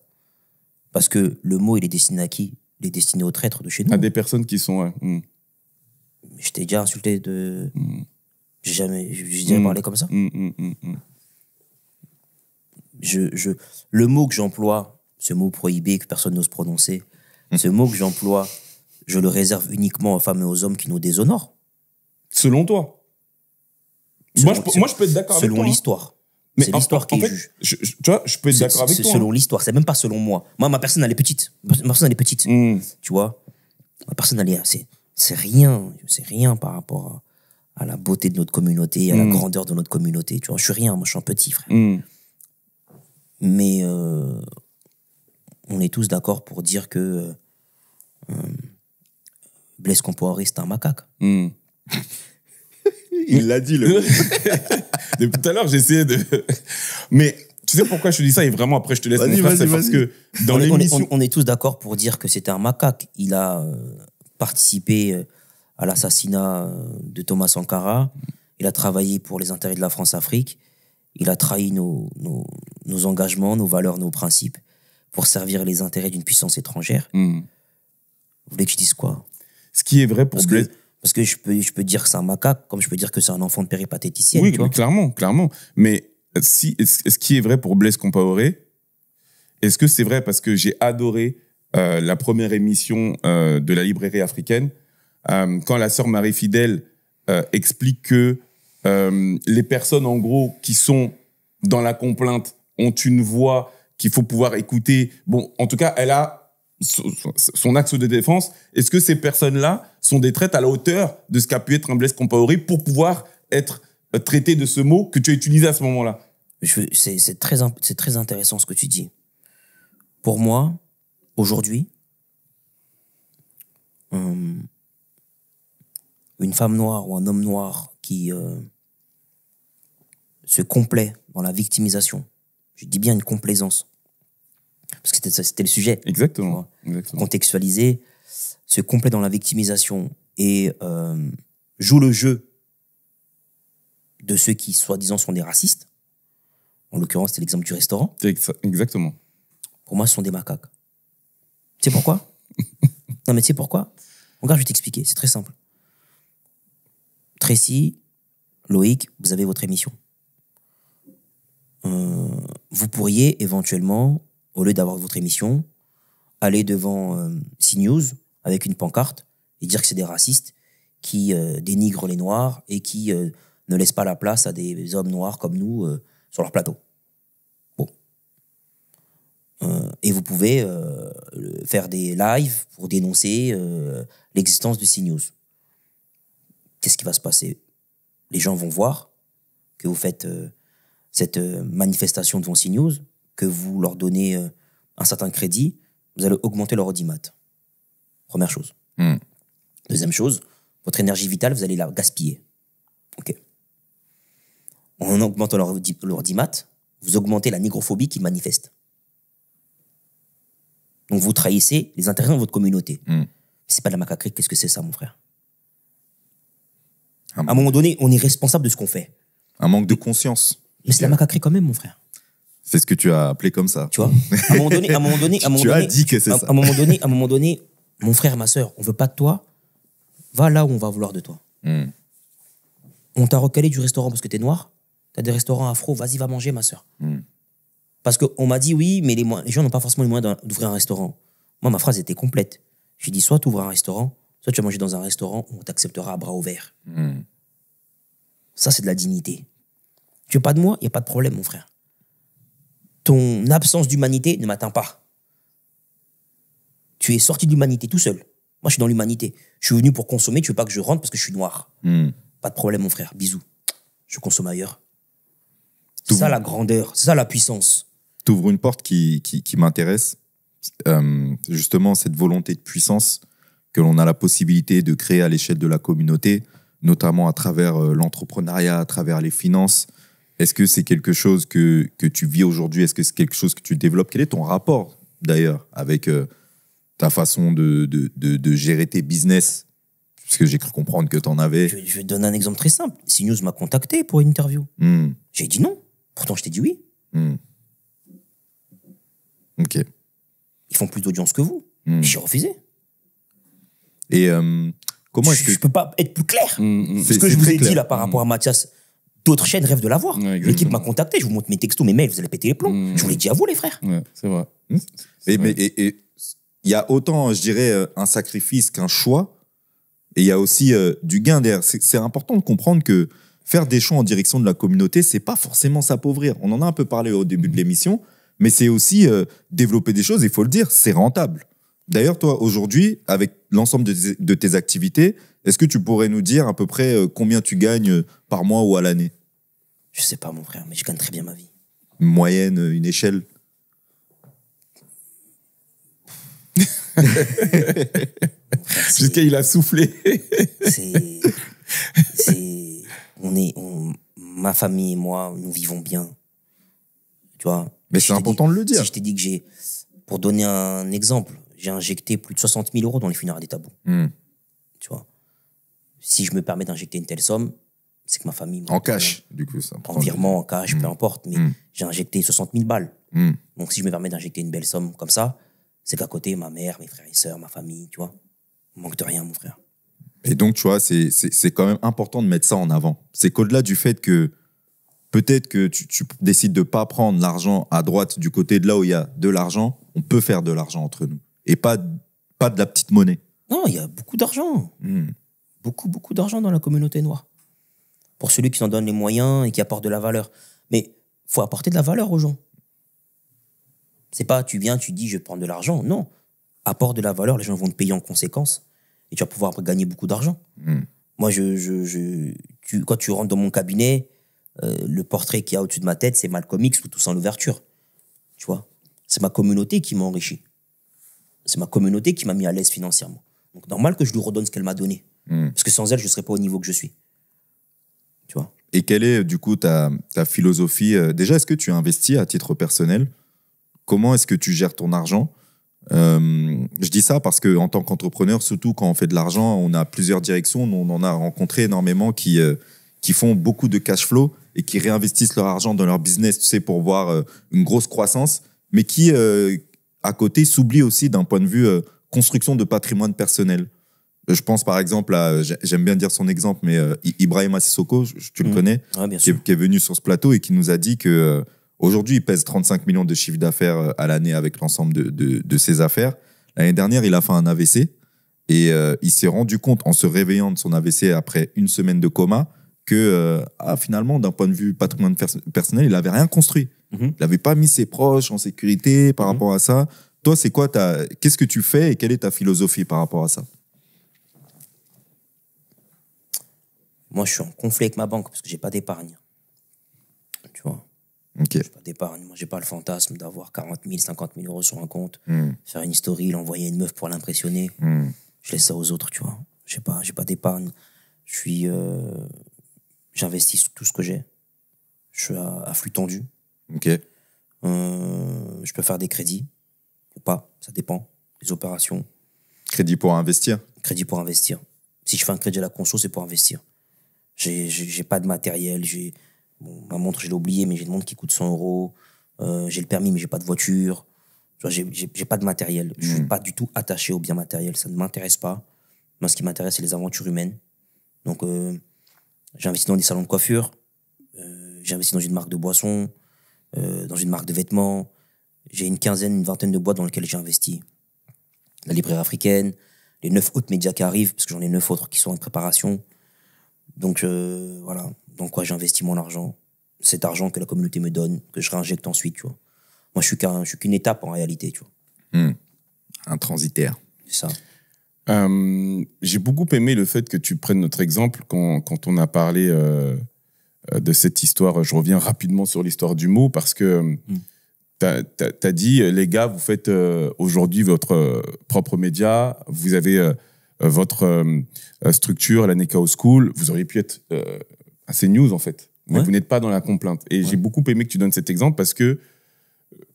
Speaker 1: Parce que le mot, il est destiné à qui? Il est destiné aux traîtres de chez nous.
Speaker 2: À des personnes qui sont.
Speaker 1: Je t'ai déjà insulté de. J'ai jamais parlé comme ça. Le mot que j'emploie, ce mot prohibé que personne n'ose prononcer, ce mot que j'emploie, je le réserve uniquement aux femmes et aux hommes qui nous déshonorent.
Speaker 2: Selon toi. Moi, je peux être d'accord avec toi.
Speaker 1: Selon l'histoire. C'est l'histoire qui juge.
Speaker 2: Tu vois, je peux être d'accord avec toi.
Speaker 1: C'est selon l'histoire, c'est même pas selon moi. Moi, ma personne, elle est petite. Tu vois, ma personne, elle est... C'est rien par rapport à la beauté de notre communauté, à la grandeur de notre communauté. Tu vois, je suis rien, moi, je suis un petit, frère. Mais on est tous d'accord pour dire que Blaise Compaoré, c'est un macaque.
Speaker 3: Il l'a dit, le
Speaker 2: Depuis tout à l'heure, j'essayais de... Mais tu sais pourquoi je te dis ça? Et vraiment, après, je te laisse mon frère, c'est parce que dans l'émission...
Speaker 1: On est tous d'accord pour dire que c'était un macaque. Il a participé à l'assassinat de Thomas Sankara. Il a travaillé pour les intérêts de la France-Afrique. Il a trahi nos engagements, nos valeurs, nos principes pour servir les intérêts d'une puissance étrangère. Vous voulez que je dise quoi?
Speaker 2: Ce qui est vrai pour Blaise...
Speaker 1: Parce que je peux dire que c'est un macaque, comme je peux dire que c'est un enfant de péripatéticienne.
Speaker 2: Oui,
Speaker 1: tu vois.
Speaker 2: clairement. Mais ce qui est vrai pour Blaise Compaoré, est-ce que c'est vrai parce que j'ai adoré la première émission de la librairie africaine, quand la sœur Marie Fidèle explique que les personnes, en gros, qui sont dans la complainte ont une voix qu'il faut pouvoir écouter. Bon, en tout cas, elle a son axe de défense. Est-ce que ces personnes-là sont des traites à la hauteur de ce qu'a pu être un Blaise Compaoré pour pouvoir être traité de ce mot que tu as utilisé à ce moment-là?
Speaker 1: C'est très intéressant ce que tu dis. Pour moi, aujourd'hui, une femme noire ou un homme noir qui se complaît dans la victimisation, je dis bien une complaisance, parce que c'était le sujet.
Speaker 2: Exactement.
Speaker 1: Contextualiser, se complaît dans la victimisation et joue le jeu de ceux qui, soi-disant, sont des racistes. En l'occurrence, c'est l'exemple du restaurant.
Speaker 2: Exactement.
Speaker 1: Pour moi, ce sont des macaques. Tu sais pourquoi? Non, mais tu sais pourquoi? Regarde, je vais t'expliquer. C'est très simple. Tracy, Loïc, vous avez votre émission. Vous pourriez éventuellement, au lieu d'avoir votre émission, aller devant CNews avec une pancarte et dire que c'est des racistes qui dénigrent les Noirs et qui ne laissent pas la place à des hommes noirs comme nous sur leur plateau. Bon. Et vous pouvez faire des lives pour dénoncer l'existence de CNews. Qu'est-ce qui va se passer? Les gens vont voir que vous faites cette manifestation devant CNews, que vous leur donnez un certain crédit, vous allez augmenter leur audimat. Première chose. Deuxième chose, votre énergie vitale, vous allez la gaspiller. Ok. En augmentant leur audimat, vous augmentez la négrophobie qui manifeste. Donc vous trahissez les intérêts de votre communauté. C'est pas de la macaquerie, qu'est-ce que c'est ça, mon frère? À un moment donné, on est responsable de ce qu'on fait.
Speaker 3: Un manque de conscience.
Speaker 1: Mais c'est la macaquerie quand même, mon frère.
Speaker 3: C'est ce que tu as appelé comme ça.
Speaker 1: Tu vois, à un moment donné,
Speaker 3: tu as dit que c'est ça.
Speaker 1: À un moment donné, mon frère, ma sœur, on veut pas de toi. Va là où on va vouloir de toi. On t'a recalé du restaurant parce que t'es noir. T'as des restaurants afro. Vas-y, va manger, ma sœur. Parce qu'on m'a dit oui, mais les gens n'ont pas forcément les moyens d'ouvrir un restaurant. Moi, ma phrase était complète. J'ai dit soit tu ouvres un restaurant, soit tu vas manger dans un restaurant où on t'acceptera à bras ouverts. Ça, c'est de la dignité. Tu veux pas de moi? Il n'y a pas de problème, mon frère. Ton absence d'humanité ne m'atteint pas. Tu es sorti de l'humanité tout seul. Moi, je suis dans l'humanité. Je suis venu pour consommer. Tu veux pas que je rentre parce que je suis noir. Pas de problème, mon frère. Bisous. Je consomme ailleurs. C'est ça la grandeur. C'est ça la puissance.
Speaker 3: T'ouvres une porte qui m'intéresse. Justement, cette volonté de puissance que l'on a la possibilité de créer à l'échelle de la communauté, notamment à travers l'entrepreneuriat, à travers les finances. Est-ce que c'est quelque chose que tu vis aujourd'hui? Est-ce que c'est quelque chose que tu développes? Quel est ton rapport, d'ailleurs, avec ta façon de gérer tes business? Parce que j'ai cru comprendre que tu en avais.
Speaker 1: Je vais te donner un exemple très simple. CNews m'a contacté pour une interview. J'ai dit non. Pourtant, je t'ai dit oui.
Speaker 3: Ok.
Speaker 1: Ils font plus d'audience que vous. J'ai refusé.
Speaker 3: Et comment est-ce que...
Speaker 1: Je peux pas être plus clair. Ce que
Speaker 3: C'est
Speaker 1: je vous
Speaker 3: très
Speaker 1: ai
Speaker 3: clair.
Speaker 1: dit là par rapport à Mathias, d'autres chaînes rêvent de l'avoir.
Speaker 2: Ouais,
Speaker 1: L'équipe m'a contacté, je vous montre mes textos, mes mails, vous allez péter les plombs. Je vous l'ai dit à vous, les frères.
Speaker 2: Ouais, c'est vrai.
Speaker 3: Et il y a autant, je dirais, un sacrifice qu'un choix, et il y a aussi du gain derrière. C'est important de comprendre que faire des choix en direction de la communauté, c'est pas forcément s'appauvrir. On en a un peu parlé au début de l'émission, mais c'est aussi développer des choses, il faut le dire, c'est rentable. D'ailleurs, toi, aujourd'hui, avec l'ensemble de tes activités, est-ce que tu pourrais nous dire à peu près combien tu gagnes par mois ou à l'année?
Speaker 1: Je sais pas, mon frère, mais je gagne très bien ma vie.
Speaker 3: Une moyenne, une échelle?
Speaker 2: Jusqu'à il a soufflé.
Speaker 1: Ma famille et moi, nous vivons bien. Tu vois.
Speaker 3: Mais c'est important de le dire.
Speaker 1: Si je t'ai dit que pour donner un exemple, j'ai injecté plus de 60 000 € dans les funérailles des tabous. Tu vois. Si je me permets d'injecter une telle somme, c'est que ma famille...
Speaker 3: En cash, du coup. Ça
Speaker 1: en virement, en cash, peu importe. Mais j'ai injecté 60 000 balles. Donc, si je me permets d'injecter une belle somme comme ça, c'est qu'à côté, ma mère, mes frères et sœurs, ma famille, tu vois, il manque de rien, mon frère.
Speaker 3: Et donc, tu vois, c'est quand même important de mettre ça en avant. C'est qu'au-delà du fait que peut-être que tu décides de pas prendre l'argent à droite du côté de là où il y a de l'argent, on peut faire de l'argent entre nous. Et pas de la petite monnaie.
Speaker 1: Non, il y a beaucoup d'argent. Beaucoup d'argent dans la communauté noire. Pour celui qui s'en donne les moyens et qui apporte de la valeur. Mais faut apporter de la valeur aux gens. C'est pas, tu viens, tu dis, je vais prendre de l'argent. Non. Apporte de la valeur, les gens vont te payer en conséquence. Et tu vas pouvoir gagner beaucoup d'argent. Moi, quand tu rentres dans mon cabinet, le portrait qu'il y a au-dessus de ma tête, c'est Malcolm X ou tout ça en ouverture. Tu vois. C'est ma communauté qui m'a enrichi. C'est ma communauté qui m'a mis à l'aise financièrement. Donc, normal que je lui redonne ce qu'elle m'a donné. Parce que sans elle, je ne serais pas au niveau que je suis. Tu vois.
Speaker 3: Et quelle est, du coup, ta philosophie? Déjà, est-ce que tu investis à titre personnel? Comment est-ce que tu gères ton argent? Je dis ça parce que en tant qu'entrepreneur, surtout quand on fait de l'argent, on a plusieurs directions. On en a rencontré énormément qui font beaucoup de cash flow et qui réinvestissent leur argent dans leur business, tu sais, pour voir une grosse croissance, mais qui, à côté, s'oublient aussi d'un point de vue construction de patrimoine personnel. Je pense par exemple à, j'aime bien dire son exemple, mais Ibrahima Sissoko, tu le connais,
Speaker 1: Ouais, bien
Speaker 3: qui
Speaker 1: sûr.
Speaker 3: est venu sur ce plateau et qui nous a dit que aujourd'hui, il pèse 35 millions de chiffre d'affaires à l'année avec l'ensemble de ses affaires. L'année dernière, il a fait un AVC et il s'est rendu compte en se réveillant de son AVC après une semaine de coma que finalement, d'un point de vue patrimoine personnel, il n'avait rien construit. Il n'avait pas mis ses proches en sécurité par rapport à ça. Toi, c'est quoi qu'est-ce que tu fais et quelle est ta philosophie par rapport à ça?
Speaker 1: Moi, je suis en conflit avec ma banque parce que j'ai pas d'épargne. Tu vois.
Speaker 3: Ok.
Speaker 1: J'ai pas d'épargne. Moi, j'ai pas le fantasme d'avoir 40 000, 50 000 € sur un compte, faire une story, l'envoyer à une meuf pour l'impressionner. Je laisse ça aux autres, tu vois. J'ai pas d'épargne. J'investis tout ce que j'ai. Je suis à flux tendu.
Speaker 3: Ok.
Speaker 1: Je peux faire des crédits ou pas, ça dépend. Les opérations.
Speaker 3: Crédit pour investir?
Speaker 1: Crédit pour investir. Si je fais un crédit à la conso, c'est pour investir. J'ai pas de matériel. Ma montre, je l'ai oubliée, mais j'ai une montre qui coûte 100 €. J'ai le permis, mais j'ai pas de voiture. Tu vois, j'ai pas de matériel. Je suis pas du tout attaché au bien matériel. Ça ne m'intéresse pas. Moi, ce qui m'intéresse, c'est les aventures humaines. Donc, j'ai investi dans des salons de coiffure. J'ai investi dans une marque de boissons, dans une marque de vêtements. J'ai une vingtaine de boîtes dans lesquelles j'ai investi. La librairie africaine, les 9 autres médias qui arrivent, parce que j'en ai 9 autres qui sont en préparation. Donc, voilà. Dans quoi j'investis mon argent. Cet argent que la communauté me donne, que je réinjecte ensuite, tu vois. Moi, je suis qu'une étape en réalité, tu vois.
Speaker 3: Un transitaire.
Speaker 1: C'est ça.
Speaker 2: J'ai beaucoup aimé le fait que tu prennes notre exemple quand on a parlé de cette histoire. Je reviens rapidement sur l'histoire du mot parce que t'as dit, les gars, vous faites aujourd'hui votre propre média, vous avez votre structure, la Nekao School, vous auriez pu être à CNews en fait. mais vous n'êtes pas dans la complainte. Et j'ai beaucoup aimé que tu donnes cet exemple parce que,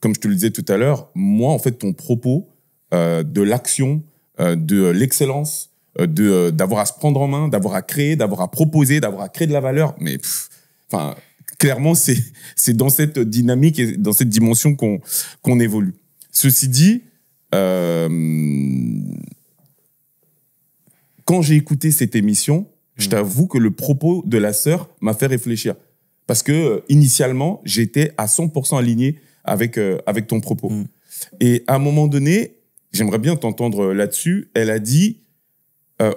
Speaker 2: comme je te le disais tout à l'heure, moi, en fait, ton propos de l'action, de l'excellence, d'avoir à se prendre en main, d'avoir à créer, d'avoir à proposer, d'avoir à créer de la valeur, mais clairement, c'est dans cette dynamique et dans cette dimension qu'on évolue. Ceci dit, quand j'ai écouté cette émission, je t'avoue que le propos de la sœur m'a fait réfléchir. Parce que initialement, j'étais à 100% aligné avec ton propos. Et à un moment donné, j'aimerais bien t'entendre là-dessus. Elle a dit,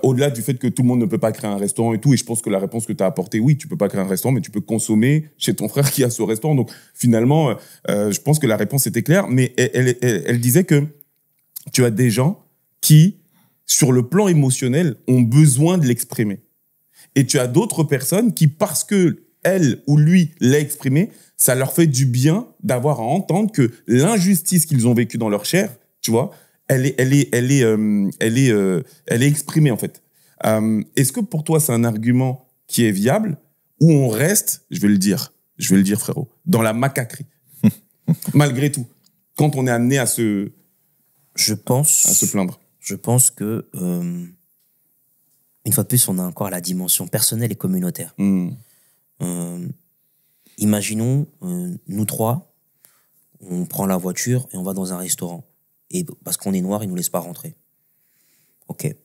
Speaker 2: au-delà du fait que tout le monde ne peut pas créer un restaurant et tout, et je pense que la réponse que tu as apportée, oui, tu peux pas créer un restaurant, mais tu peux consommer chez ton frère qui a ce restaurant. Donc finalement, je pense que la réponse était claire. Mais elle disait que tu as des gens qui, sur le plan émotionnel, ont besoin de l'exprimer. Et tu as d'autres personnes qui, parce que elle ou lui l'a exprimé, ça leur fait du bien d'avoir à entendre que l'injustice qu'ils ont vécue dans leur chair, tu vois, elle est exprimée en fait. Est-ce que pour toi c'est un argument qui est viable ou on reste, je vais le dire frérot, dans la macaquerie malgré tout, quand on est amené à se plaindre?
Speaker 1: Je pense que une fois de plus, on a encore la dimension personnelle et communautaire. Imaginons, nous trois, on prend la voiture et on va dans un restaurant. Et parce qu'on est noir, ils nous laissent pas rentrer. Ok.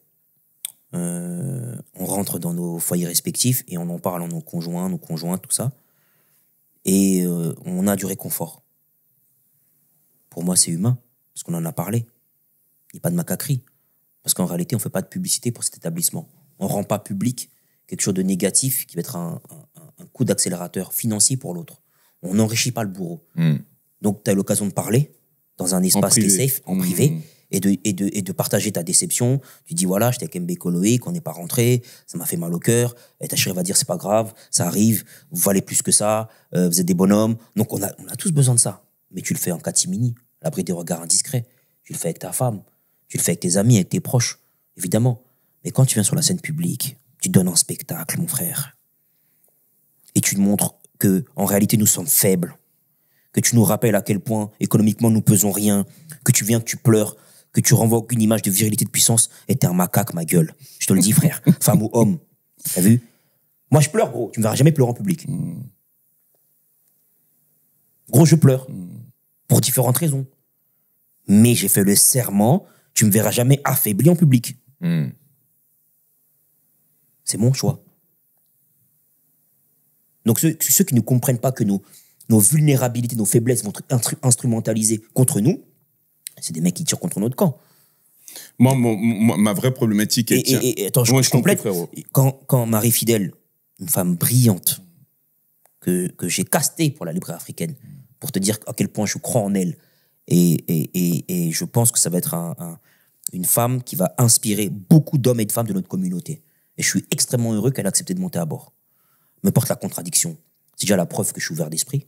Speaker 1: On rentre dans nos foyers respectifs et on en parle à nos conjoints, tout ça. Et on a du réconfort. Pour moi, c'est humain, parce qu'on en a parlé. Il n'y a pas de macaquerie. Parce qu'en réalité, on ne fait pas de publicité pour cet établissement. On ne rend pas public quelque chose de négatif qui va être un coup d'accélérateur financier pour l'autre. On n'enrichit pas le bourreau. Donc, tu as l'occasion de parler dans un espace qui est safe, en privé, et de partager ta déception. Tu dis, voilà, j'étais avec Mbe Koloïc, on n'est pas rentré, ça m'a fait mal au cœur. Et ta chérie va dire, c'est pas grave, ça arrive, vous valez plus que ça, vous êtes des bonhommes. Donc, on a tous besoin de ça. Mais tu le fais en catimini, à l'abri des regards indiscrets. Tu le fais avec ta femme, tu le fais avec tes amis, avec tes proches, évidemment. Mais quand tu viens sur la scène publique, tu donnes un spectacle, mon frère. Et tu te montres que, en réalité, nous sommes faibles. Que tu nous rappelles à quel point, économiquement, nous pesons rien. Que tu viens, que tu pleures. Que tu renvoies aucune image de virilité, de puissance. Et t'es un macaque, ma gueule. Je te le dis, frère. Femme ou homme. T'as vu? Moi, je pleure, gros. Tu me verras jamais pleurer en public. Gros, je pleure. Pour différentes raisons. Mais j'ai fait le serment. Tu me verras jamais affaibli en public. C'est mon choix. Donc, ceux qui ne comprennent pas que nos vulnérabilités, nos faiblesses vont être instrumentalisées contre nous, c'est des mecs qui tirent contre notre camp.
Speaker 2: Moi, ma vraie problématique est...
Speaker 1: Et attends, je complète. Quand Marie Fidèle, une femme brillante, que j'ai castée pour la librairie africaine, pour te dire à quel point je crois en elle, et je pense que ça va être une femme qui va inspirer beaucoup d'hommes et de femmes de notre communauté. Et je suis extrêmement heureux qu'elle ait accepté de monter à bord. Me porte la contradiction. C'est déjà la preuve que je suis ouvert d'esprit.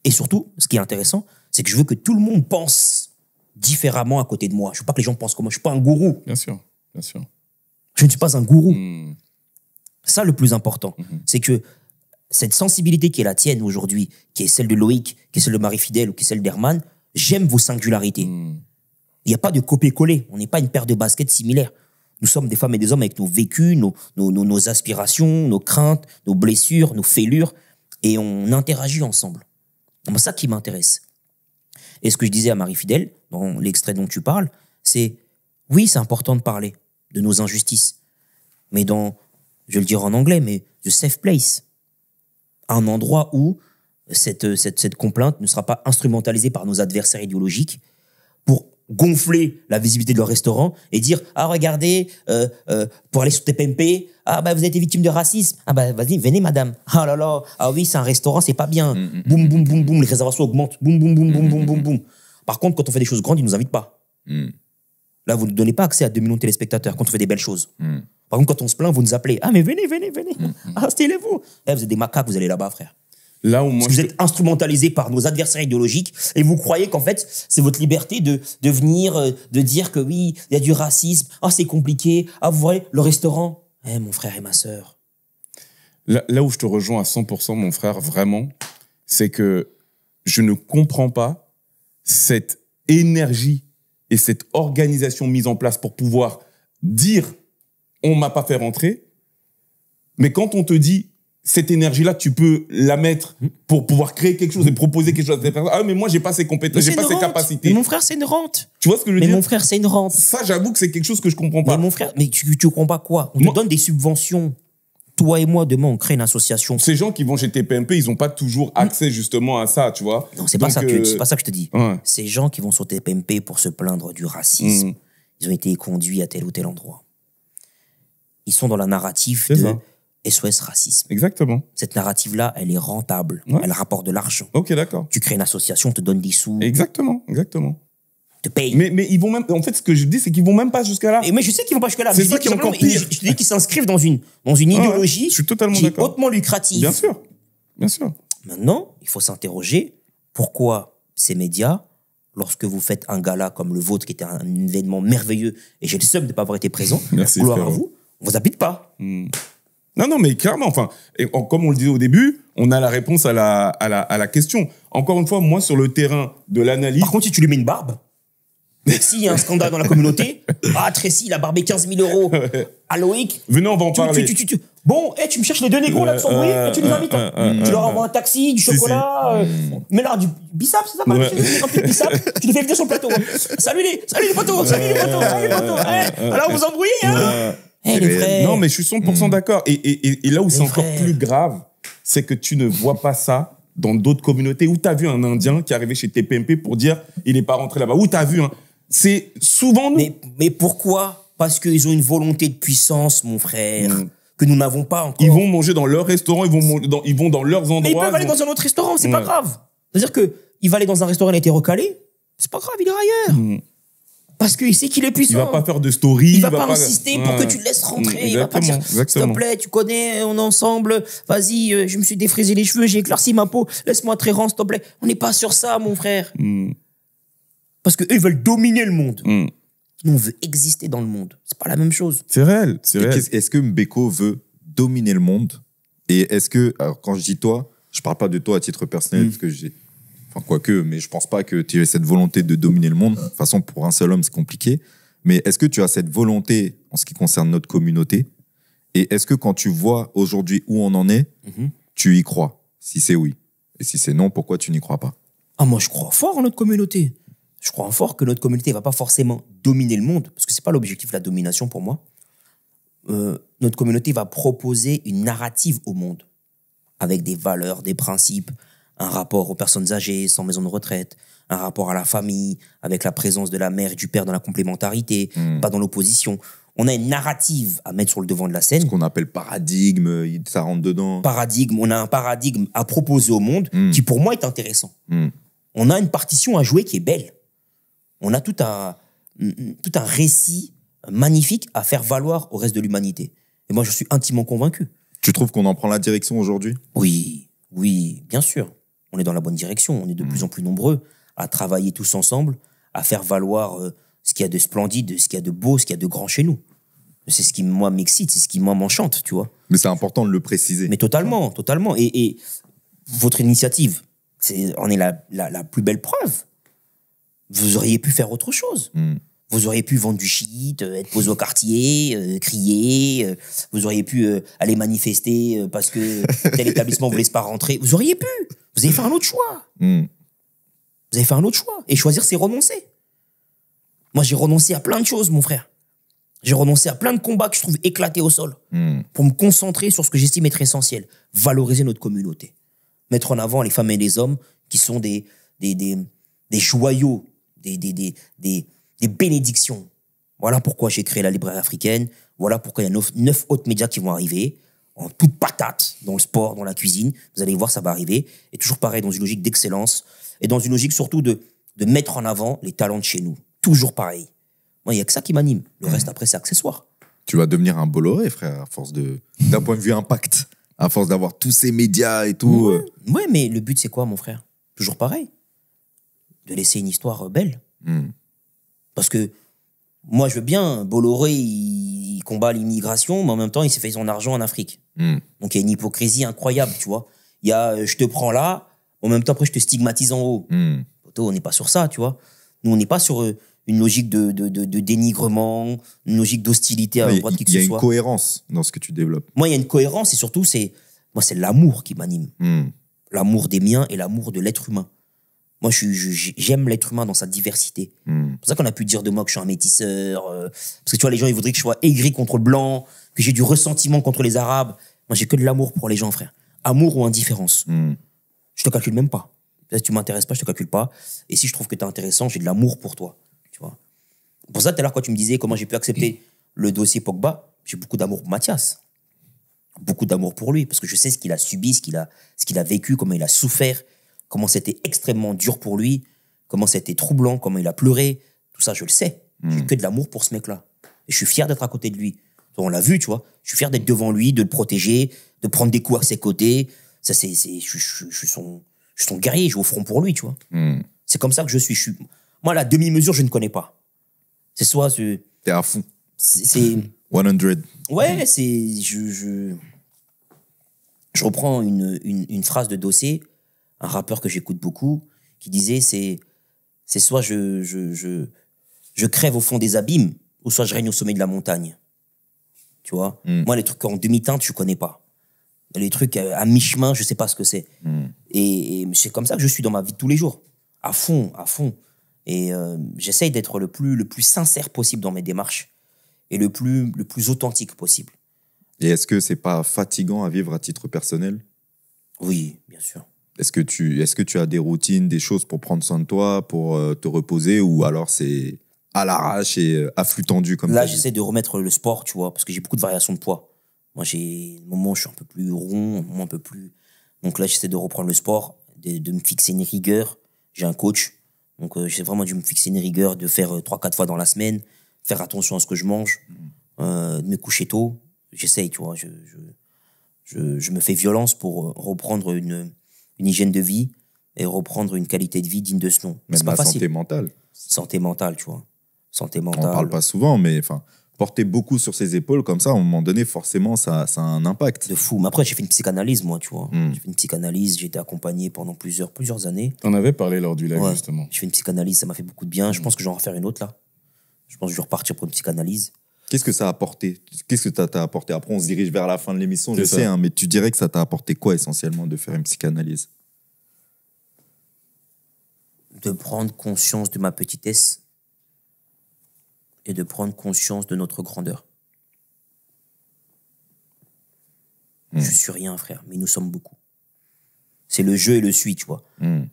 Speaker 1: Et surtout, ce qui est intéressant, c'est que je veux que tout le monde pense différemment à côté de moi. Je veux pas que les gens pensent comme moi. Je suis pas un gourou.
Speaker 2: Bien sûr, bien sûr.
Speaker 1: Je ne suis pas un gourou. C'est ça le plus important. C'est que cette sensibilité qui est la tienne aujourd'hui, qui est celle de Loïc, qui est celle de Marie Fidèle ou qui est celle d'Herman, j'aime vos singularités. Il n'y a pas de copier-coller. On n'est pas une paire de baskets similaires. Nous sommes des femmes et des hommes avec nos vécus, nos aspirations, nos craintes, nos blessures, nos fêlures, et on interagit ensemble. C'est ça qui m'intéresse. Et ce que je disais à Marie Fidèle, dans l'extrait dont tu parles, c'est, oui, c'est important de parler de nos injustices, mais je vais le dire en anglais, mais the safe place, un endroit où cette complainte ne sera pas instrumentalisée par nos adversaires idéologiques pour gonfler la visibilité de leur restaurant et dire « Ah, regardez, pour aller sur TPMP, ah, bah, vous avez été victime de racisme. Ah, bah, vas-y, venez, madame. Ah là là, ah oui, c'est un restaurant, c'est pas bien. Boum, boum, boum, boum, les réservations augmentent. Boum, boum, boum, boum, boum, boum, boum. » Par contre, quand on fait des choses grandes, ils nous invitent pas. Là, vous ne donnez pas accès à 2 millions de téléspectateurs quand on fait des belles choses. Par contre, quand on se plaint, vous nous appelez. Ah, mais venez, venez, venez. Ah, stylez-vous. Eh, vous êtes des macaques, vous allez là-bas, frère.
Speaker 2: Là où moi
Speaker 1: Parce que vous êtes instrumentalisé par nos adversaires idéologiques et vous croyez qu'en fait, c'est votre liberté de venir, de dire que oui, il y a du racisme, ah, c'est compliqué, ah, vous voyez, le restaurant. Eh, mon frère et ma sœur.
Speaker 2: Là où je te rejoins à 100%, mon frère, vraiment, c'est que je ne comprends pas cette énergie et cette organisation mise en place pour pouvoir dire « on m'a pas fait rentrer », mais quand on te dit « cette énergie-là, tu peux la mettre pour pouvoir créer quelque chose et proposer quelque chose à des personnes. Ah, mais moi, j'ai pas ces compétences, j'ai pas ces capacités. »
Speaker 1: Mais mon frère, c'est une rente.
Speaker 2: Tu vois ce que je veux dire?
Speaker 1: Mais mon frère, c'est une rente.
Speaker 2: Ça, j'avoue que c'est quelque chose que je comprends pas.
Speaker 1: Mais mon frère, mais tu comprends pas quoi? On te donne des subventions. Toi et moi, demain, on crée une association.
Speaker 2: Ces gens qui vont chez TPMP, ils ont pas toujours accès justement à ça, tu vois.
Speaker 1: Non, c'est pas ça que je te dis.
Speaker 2: Ouais.
Speaker 1: Ces gens qui vont sur TPMP pour se plaindre du racisme, ils ont été conduits à tel ou tel endroit. Ils sont dans la narrative de SOS racisme.
Speaker 2: Exactement.
Speaker 1: Cette narrative-là, elle est rentable.
Speaker 2: Ouais.
Speaker 1: Elle rapporte de l'argent.
Speaker 2: Ok, d'accord.
Speaker 1: Tu crées une association, on te donne des sous.
Speaker 2: Exactement, exactement.
Speaker 1: Te paye.
Speaker 2: Mais ils vont même, en fait, ce que je dis, c'est qu'ils vont même pas jusqu'à là.
Speaker 1: Mais je sais qu'ils vont pas jusque là.
Speaker 2: C'est ça qui est encore pire.
Speaker 1: Je te dis qu'ils s'inscrivent dans une idéologie
Speaker 2: je suis totalement
Speaker 1: qui est
Speaker 2: d'accord.
Speaker 1: hautement lucrative.
Speaker 2: Bien sûr. Bien sûr.
Speaker 1: Maintenant, il faut s'interroger pourquoi ces médias, lorsque vous faites un gala comme le vôtre, qui était un événement merveilleux, et j'ai le seum de ne pas avoir été présent,
Speaker 2: Merci,
Speaker 1: gloire à
Speaker 2: frérot.
Speaker 1: vous habite pas.
Speaker 2: Non, mais clairement, enfin, comme on le disait au début, on a la réponse à la question. Encore une fois, moi, sur le terrain de l'analyse.
Speaker 1: Par contre, si tu lui mets une barbe, s'il y a un scandale dans la communauté, Tracy, il a barbé 15 000 euros à Loïc.
Speaker 2: Venez, on va en parler.
Speaker 1: Bon, tu me cherches les deux négros là de son bruit, et tu les invites. Tu leur envoies un taxi, du chocolat, mais là, du bissap, c'est ça, pas du bissap, tu les fais venir sur le plateau. Salut les potos. Alors, vous embrouillez, hein? Les frères.
Speaker 2: Non, mais je suis 100% d'accord. Et là où c'est encore plus grave, c'est que tu ne vois pas ça dans d'autres communautés où tu as vu un Indien qui est arrivé chez TPMP pour dire il n'est pas rentré là-bas. Où tu as vu, hein. C'est souvent nous.
Speaker 1: Mais pourquoi? Parce qu'ils ont une volonté de puissance, mon frère, que nous n'avons pas encore.
Speaker 2: Ils vont manger dans leur restaurant, ils vont dans leurs endroits.
Speaker 1: Mais ils peuvent aller dans un autre restaurant, c'est pas grave. C'est-à-dire qu'il va aller dans un restaurant, il a été recalé, c'est pas grave, il est ailleurs. Parce qu'il sait qu'il est puissant.
Speaker 2: Il va pas faire de story.
Speaker 1: Il va pas insister pour que tu le laisses rentrer. Il va pas dire, s'il te plaît, tu connais, on est ensemble. Vas-y, je me suis défrisé les cheveux, j'ai éclairci ma peau. Laisse-moi très rang, s'il te plaît. On n'est pas sur ça, mon frère. Parce que eux, ils veulent dominer le monde. Nous, on veut exister dans le monde. C'est pas la même chose.
Speaker 2: C'est réel, c'est réel.
Speaker 3: Est-ce que Mbeko veut dominer le monde? Et est-ce que, alors quand je dis toi, je parle pas de toi à titre personnel, parce que j'ai, enfin quoique, mais je pense pas que tu aies cette volonté de dominer le monde. De toute façon, pour un seul homme, c'est compliqué. Mais est-ce que tu as cette volonté en ce qui concerne notre communauté? Et est-ce que quand tu vois aujourd'hui où on en est, tu y crois? Si c'est oui. Et si c'est non, pourquoi tu n'y crois pas?
Speaker 1: Ah, moi, je crois fort en notre communauté. Je crois fort que notre communauté va pas forcément dominer le monde, parce que c'est pas l'objectif de la domination pour moi. Notre communauté va proposer une narrative au monde, avec des valeurs, des principes, un rapport aux personnes âgées sans maison de retraite, un rapport à la famille, avec la présence de la mère et du père dans la complémentarité, pas dans l'opposition. On a une narrative à mettre sur le devant de la scène.
Speaker 3: Ce qu'on appelle paradigme, ça rentre dedans.
Speaker 1: Paradigme, on a un paradigme à proposer au monde qui pour moi est intéressant. On a une partition à jouer qui est belle. On a tout un récit magnifique à faire valoir au reste de l'humanité. Et moi, je suis intimement convaincu.
Speaker 3: Tu trouves qu'on en prend la direction aujourd'hui?
Speaker 1: Oui, bien sûr. On est dans la bonne direction. On est de plus en plus nombreux à travailler tous ensemble, à faire valoir ce qu'il y a de splendide, ce qu'il y a de beau, ce qu'il y a de grand chez nous. C'est ce qui, moi, m'excite, c'est ce qui, moi, m'enchante, tu vois.
Speaker 3: Mais c'est important de le préciser.
Speaker 1: Mais totalement. Et votre initiative, en est la plus belle preuve. Vous auriez pu faire autre chose. Vous auriez pu vendre du shit, être posé au quartier, crier. Vous auriez pu aller manifester parce que tel établissement ne vous laisse pas rentrer. Vous auriez pu. Vous avez fait un autre choix. Vous avez fait un autre choix. Et choisir, c'est renoncer. Moi, j'ai renoncé à plein de choses, mon frère. J'ai renoncé à plein de combats que je trouve éclatés au sol pour me concentrer sur ce que j'estime être essentiel. Valoriser notre communauté. Mettre en avant les femmes et les hommes qui sont des joyaux, des bénédictions. Voilà pourquoi j'ai créé la librairie africaine. Voilà pourquoi il y a 9 autres médias qui vont arriver en toute patate, dans le sport, dans la cuisine. Vous allez voir, ça va arriver. Et toujours pareil, dans une logique d'excellence et dans une logique surtout de mettre en avant les talents de chez nous. Toujours pareil. Moi, il n'y a que ça qui m'anime. Le reste, après, c'est accessoire.
Speaker 3: Tu vas devenir un Bolloré, frère, à force d'un point de vue impact, à force d'avoir tous ces médias et tout.
Speaker 1: Ouais, mais le but, c'est quoi, mon frère? Toujours pareil. De laisser une histoire belle. Parce que moi, je veux bien, Bolloré, il combat l'immigration, mais en même temps, il s'est fait son argent en Afrique. Donc, il y a une hypocrisie incroyable, tu vois. Il y a je te prends là, en même temps, après, je te stigmatise en haut. On n'est pas sur ça, tu vois. Nous, on n'est pas sur une logique de dénigrement, une logique d'hostilité à droite qui que ce soit.
Speaker 3: Il y a une cohérence dans ce que tu développes.
Speaker 1: Moi, il y a une cohérence et surtout, c'est l'amour qui m'anime. L'amour des miens et l'amour de l'être humain. Moi, j'aime l'être humain dans sa diversité. C'est pour ça qu'on a pu dire de moi que je suis un métisseur. Parce que tu vois, les gens, ils voudraient que je sois aigri contre le blanc, que j'ai du ressentiment contre les Arabes. Moi, j'ai que de l'amour pour les gens, frère. Amour ou indifférence. Je te calcule même pas. Si tu m'intéresses pas, je te calcule pas. Et si je trouve que tu es intéressant, j'ai de l'amour pour toi. Tu vois. Pour ça, tout à l'heure, quand tu me disais comment j'ai pu accepter le dossier Pogba, j'ai beaucoup d'amour pour Mathias. Beaucoup d'amour pour lui, parce que je sais ce qu'il a subi, ce qu'il a vécu, comment il a souffert, comment c'était extrêmement dur pour lui, comment c'était troublant, comment il a pleuré. Tout ça, je le sais. J'ai que de l'amour pour ce mec-là. Et je suis fier d'être à côté de lui. On l'a vu, tu vois. Je suis fier d'être devant lui, de le protéger, de prendre des coups à ses côtés. Ça, je suis son guerrier, je vais au front pour lui, tu vois. C'est comme ça que je suis. Moi, la demi-mesure, je ne connais pas. C'est soit...
Speaker 3: T'es à fond.
Speaker 1: C'est...
Speaker 3: 100.
Speaker 1: Ouais, c'est... Je reprends une phrase de Dossé, un rappeur que j'écoute beaucoup, qui disait c'est soit je crève au fond des abîmes, ou soit je règne au sommet de la montagne. Tu vois. Moi, les trucs en demi-teinte, je connais pas. Les trucs à mi-chemin, je sais pas ce que c'est. Et c'est comme ça que je suis dans ma vie de tous les jours. À fond. Et j'essaye d'être le plus sincère possible dans mes démarches et le plus authentique possible.
Speaker 3: Et est-ce que c'est pas fatigant à vivre à titre personnel?
Speaker 1: Oui, bien sûr.
Speaker 3: Est-ce que tu as des routines, des choses pour prendre soin de toi, pour te reposer, ou alors c'est à l'arrache et à flux tendu comme ça?
Speaker 1: Là, j'essaie de remettre le sport, tu vois, parce que j'ai beaucoup de variations de poids. Moi, j'ai un moment où je suis un peu plus rond, un moment un peu plus... Donc là, j'essaie de reprendre le sport, de me fixer une rigueur. J'ai un coach, donc j'essaie vraiment de me fixer une rigueur, de faire 3-4 fois dans la semaine, faire attention à ce que je mange, de me coucher tôt. J'essaye, tu vois, je me fais violence pour reprendre une hygiène de vie et reprendre une qualité de vie digne de ce nom.
Speaker 3: Même la santé mentale.
Speaker 1: Santé mentale, tu vois. Santé mentale.
Speaker 3: On parle pas souvent, mais enfin, porter beaucoup sur ses épaules comme ça, à un moment donné, forcément, ça a un impact.
Speaker 1: De fou. Mais après, j'ai fait une psychanalyse, moi, tu vois. J'ai fait une psychanalyse, j'ai été accompagné pendant plusieurs années.
Speaker 2: T'en avais parlé lors du live, justement.
Speaker 1: J'ai fait une psychanalyse, ça m'a fait beaucoup de bien. Je pense que je vais en refaire une autre, là. Je pense que je vais repartir pour une psychanalyse.
Speaker 3: Qu'est-ce que ça a apporté? Qu'est-ce que ça t'a apporté? Après, on se dirige vers la fin de l'émission, je sais, hein, mais tu dirais que ça t'a apporté quoi, essentiellement, de faire une psychanalyse?
Speaker 1: De prendre conscience de ma petitesse et de prendre conscience de notre grandeur. Je suis rien, frère, mais nous sommes beaucoup. C'est le je et le suis, tu vois. Il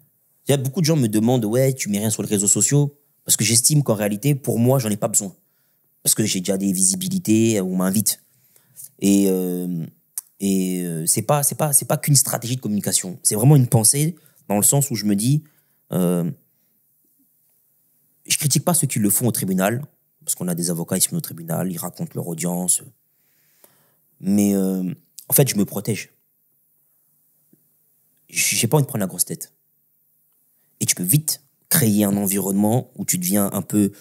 Speaker 1: y a beaucoup de gens me demandent, ouais, tu mets rien sur les réseaux sociaux, parce que j'estime qu'en réalité, pour moi, j'en ai pas besoin. Parce que j'ai déjà des visibilités, on m'invite. Et c'est pas qu'une stratégie de communication. C'est vraiment une pensée, dans le sens où je me dis, je critique pas ceux qui le font au tribunal, parce qu'on a des avocats ici au tribunal, ils racontent leur audience. Mais en fait, je me protège. J'ai pas envie de prendre la grosse tête. Et tu peux vite créer un environnement où tu deviens un peu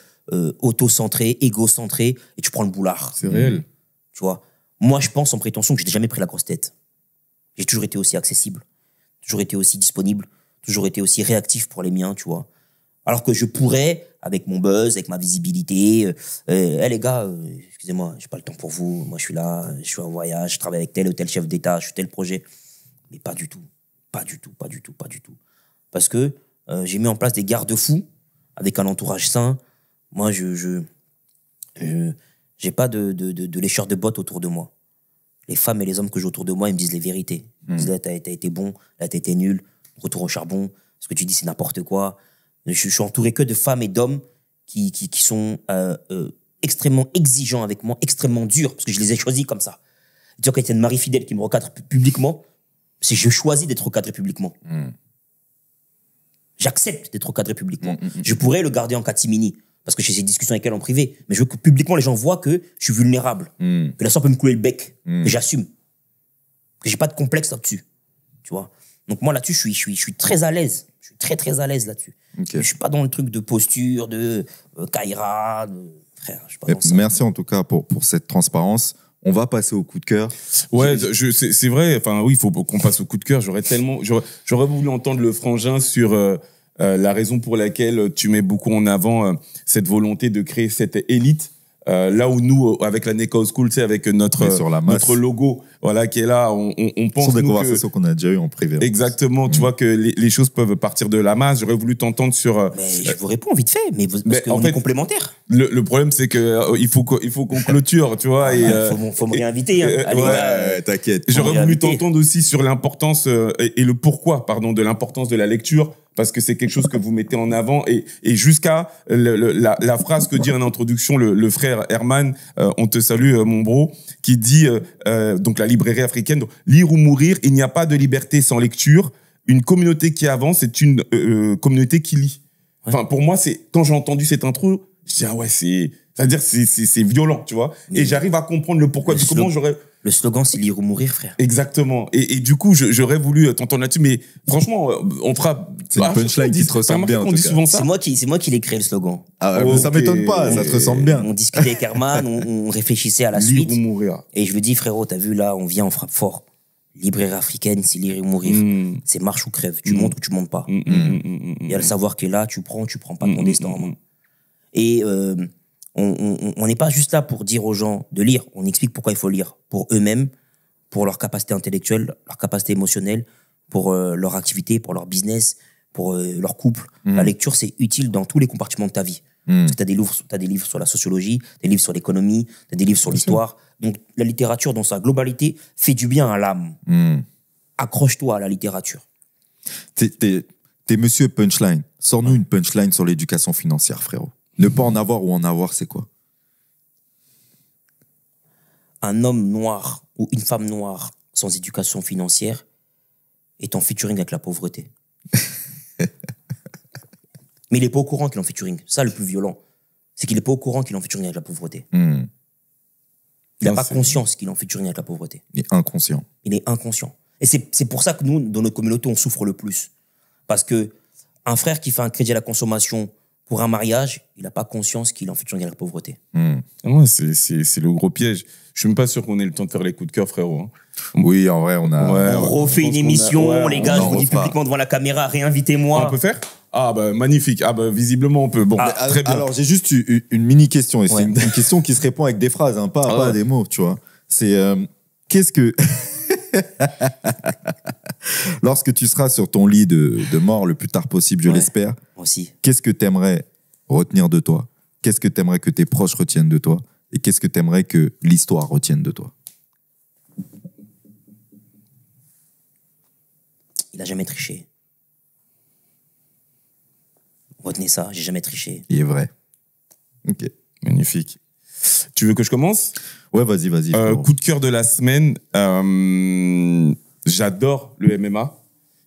Speaker 1: auto-centré, égocentré, et tu prends le boulard.
Speaker 2: C'est réel.
Speaker 1: Tu vois. Moi, je pense en prétention que je n'ai jamais pris la grosse tête. J'ai toujours été aussi accessible, toujours été aussi disponible, toujours été aussi réactif pour les miens, tu vois. Alors que je pourrais, avec mon buzz, avec ma visibilité, les gars, excusez-moi, j'ai pas le temps pour vous, moi je suis là, je suis en voyage, je travaille avec tel ou tel chef d'État, je suis tel projet. Mais pas du tout. Parce que j'ai mis en place des garde-fous avec un entourage sain. Moi, j'ai pas de lécheur de bottes autour de moi. Les femmes et les hommes que j'ai autour de moi, ils me disent les vérités. Ils me disent, là, t'as été bon, là, t'as été nul, retour au charbon, ce que tu dis, c'est n'importe quoi. Je suis entouré que de femmes et d'hommes qui sont extrêmement exigeants avec moi, extrêmement durs, parce que je les ai choisis comme ça. Dire qu'il y a une Marie fidèle qui me recadre publiquement, c'est je choisis d'être recadré publiquement. J'accepte d'être recadré publiquement. Je pourrais le garder en catimini, parce que j'ai ces discussions avec elle en privé, mais je veux que publiquement les gens voient que je suis vulnérable, que la sorte peut me couler le bec, que j'assume, que j'ai pas de complexe là-dessus, tu vois. Donc moi là-dessus, je suis très à l'aise, je suis très à l'aise là-dessus. Okay. Je suis pas dans le truc de posture, de Kaira, frère. Je suis pas dans ça.
Speaker 3: Merci en tout cas pour cette transparence. On va passer au coup de cœur.
Speaker 2: Ouais, c'est vrai. Enfin, oui, il faut qu'on passe au coup de cœur. J'aurais voulu entendre le frangin sur la raison pour laquelle tu mets beaucoup en avant cette volonté de créer cette élite. Là où nous, avec la Neko School, tu sais, avec notre logo, voilà, qui est là, on pense.
Speaker 3: Ce sont des conversations qu'on a déjà eues en privé.
Speaker 2: Exactement. Tu vois que les choses peuvent partir de la masse. J'aurais voulu t'entendre sur.
Speaker 1: Mais je vous réponds vite fait, parce qu'on est complémentaires.
Speaker 2: Le problème, c'est que il faut qu'on clôture, tu vois. Et
Speaker 1: faut me réinviter. Hein.
Speaker 3: Allez, t'inquiète.
Speaker 2: J'aurais voulu t'entendre aussi sur l'importance et le pourquoi, de l'importance de la lecture. Parce que c'est quelque chose que vous mettez en avant et jusqu'à la phrase que dit en introduction le frère Herman, on te salue mon bro, qui dit donc la librairie africaine, donc, lire ou mourir, il n'y a pas de liberté sans lecture. Une communauté qui avance, c'est une communauté qui lit. Ouais. Enfin pour moi c'est quand j'ai entendu cette intro, je dis ah ouais c'est-à-dire c'est violent, tu vois. Et j'arrive à comprendre le pourquoi du comment j'aurais.
Speaker 1: Le slogan, c'est lire ou mourir, frère.
Speaker 2: Exactement. Et du coup, j'aurais voulu t'entendre là-dessus, mais franchement, on fera.
Speaker 3: C'est une punchline qui te ressemble bien.
Speaker 1: On dit souvent ça. C'est moi qui l'ai créé, le slogan.
Speaker 3: Ah, okay. Ça m'étonne pas, ça te ressemble bien.
Speaker 1: On discutait avec Herman, on réfléchissait à la suite.
Speaker 2: Lire ou mourir.
Speaker 1: Et je lui dis, frérot, t'as vu là, on vient, on frappe fort. Librairie africaine, c'est lire ou mourir. C'est marche ou crève. Tu montes ou tu montes pas. Il y a le savoir qui est là, tu prends pas ton destin en main. Et on n'est pas juste là pour dire aux gens de lire. On explique pourquoi il faut lire. Pour eux-mêmes, pour leur capacité intellectuelle, leur capacité émotionnelle, pour leur activité, pour leur business, pour leur couple. La lecture, c'est utile dans tous les compartiments de ta vie. Parce que t'as des livres sur la sociologie, des livres sur l'économie, t'as des livres sur l'histoire. Donc, la littérature, dans sa globalité, fait du bien à l'âme. Accroche-toi à la littérature.
Speaker 3: T'es monsieur punchline. Sors-nous une punchline sur l'éducation financière, frérot. Ne pas en avoir ou en avoir, c'est quoi?
Speaker 1: Un homme noir ou une femme noire sans éducation financière est en featuring avec la pauvreté. Mais il n'est pas au courant qu'il est en featuring. Ça, le plus violent, c'est qu'il n'est pas au courant qu'il est en featuring avec la pauvreté. Il n'a pas conscience qu'il est en featuring avec la pauvreté.
Speaker 3: Il est inconscient.
Speaker 1: Il est inconscient. Et c'est pour ça que nous, dans notre communauté, on souffre le plus. Parce que un frère qui fait un crédit à la consommation pour un mariage, il n'a pas conscience qu'il est en featuring avec la pauvreté.
Speaker 2: Ouais, c'est le gros piège. Je suis même pas sûr qu'on ait le temps de faire les coups de cœur, frérot. Hein.
Speaker 3: Oui, en vrai, on
Speaker 1: refait une émission, les gars, je vous dis publiquement devant la caméra, réinvitez-moi.
Speaker 2: On peut faire? Ah bah magnifique. Ah bah visiblement on peut. Bon, très bien.
Speaker 3: Alors j'ai juste une mini question et c'est une question qui se répond avec des phrases, hein, pas des mots, tu vois. C'est qu'est-ce que lorsque tu seras sur ton lit de mort le plus tard possible, je l'espère.
Speaker 1: Aussi.
Speaker 3: Qu'est-ce que t'aimerais retenir de toi? Qu'est-ce que t'aimerais que tes proches retiennent de toi? Et qu'est-ce que t'aimerais que l'histoire retienne de toi?
Speaker 1: Il a jamais triché. Retenez ça, j'ai jamais triché.
Speaker 3: Il est vrai. Ok.
Speaker 2: Magnifique. Tu veux que je commence?
Speaker 3: Ouais, vas-y.
Speaker 2: Coup de cœur de la semaine. J'adore le MMA.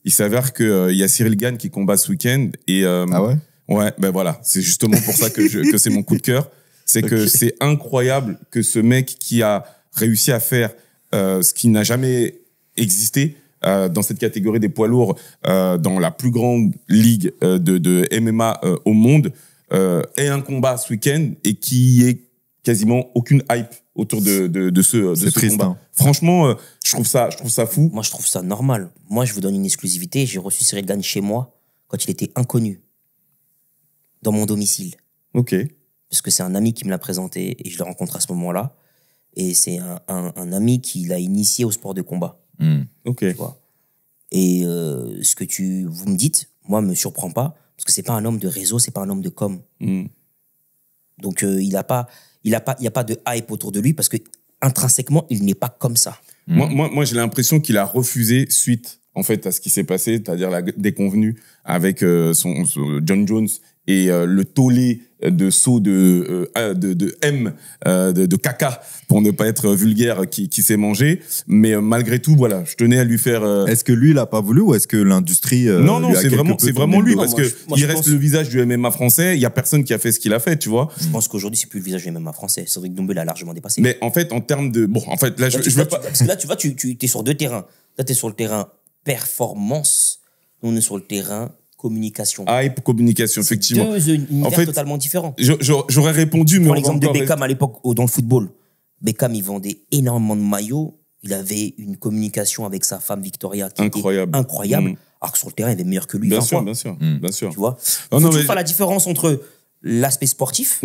Speaker 2: Il s'avère que y a Cyril Gane qui combat ce week-end et
Speaker 3: ah ouais?
Speaker 2: Ouais, ben voilà, c'est justement pour ça que c'est mon coup de cœur. C'est que c'est incroyable que ce mec qui a réussi à faire ce qui n'a jamais existé dans cette catégorie des poids lourds, dans la plus grande ligue de MMA au monde, ait un combat ce week-end et qui ait quasiment aucune hype autour de ce
Speaker 3: triste,
Speaker 2: combat.
Speaker 3: Hein.
Speaker 2: Franchement, je trouve ça fou.
Speaker 1: Moi, je trouve ça normal. Moi, je vous donne une exclusivité. J'ai reçu Cyril Gane chez moi quand il était inconnu, dans mon domicile.
Speaker 2: Ok.
Speaker 1: Parce que c'est un ami qui me l'a présenté et je le rencontre à ce moment-là. Et c'est un ami qui l'a initié au sport de combat.
Speaker 2: Ok.
Speaker 1: Tu vois. Et ce que vous me dites, moi, me surprend pas parce que c'est pas un homme de réseau, c'est pas un homme de com. Donc il y a pas de hype autour de lui parce que intrinsèquement, il n'est pas comme ça.
Speaker 2: Moi, j'ai l'impression qu'il a refusé suite en fait à ce qui s'est passé, c'est-à-dire la déconvenue avec son John Jones et le tollé de saut de caca, pour ne pas être vulgaire, qui s'est mangé. Mais malgré tout, voilà, je tenais à lui faire...
Speaker 3: Est-ce que lui, il a pas voulu ou est-ce que l'industrie...
Speaker 2: Non, c'est vraiment lui, parce que il reste le visage du MMA français, il y a personne qui a fait ce qu'il a fait, tu vois.
Speaker 1: Je pense qu'aujourd'hui, c'est plus le visage du MMA français. Cédric Doumbé l'a largement dépassé.
Speaker 2: Mais en fait, en termes de... Bon, en fait, là, je veux pas...
Speaker 1: Parce que là, tu vois, tu es sur deux terrains. Là, tu es sur le terrain performance. Nous, on est sur le terrain communication.
Speaker 2: Hype, communication, effectivement.
Speaker 1: Deux univers
Speaker 2: en fait,
Speaker 1: totalement différents.
Speaker 2: J'aurais répondu, mais...
Speaker 1: Prends l'exemple de Beckham à l'époque dans le football. Beckham, il vendait énormément de maillots. Il avait une communication avec sa femme Victoria qui était incroyable. Alors que sur le terrain, il était meilleur que lui.
Speaker 2: Bien sûr.
Speaker 1: Tu vois, il faut toujours faire la différence entre l'aspect sportif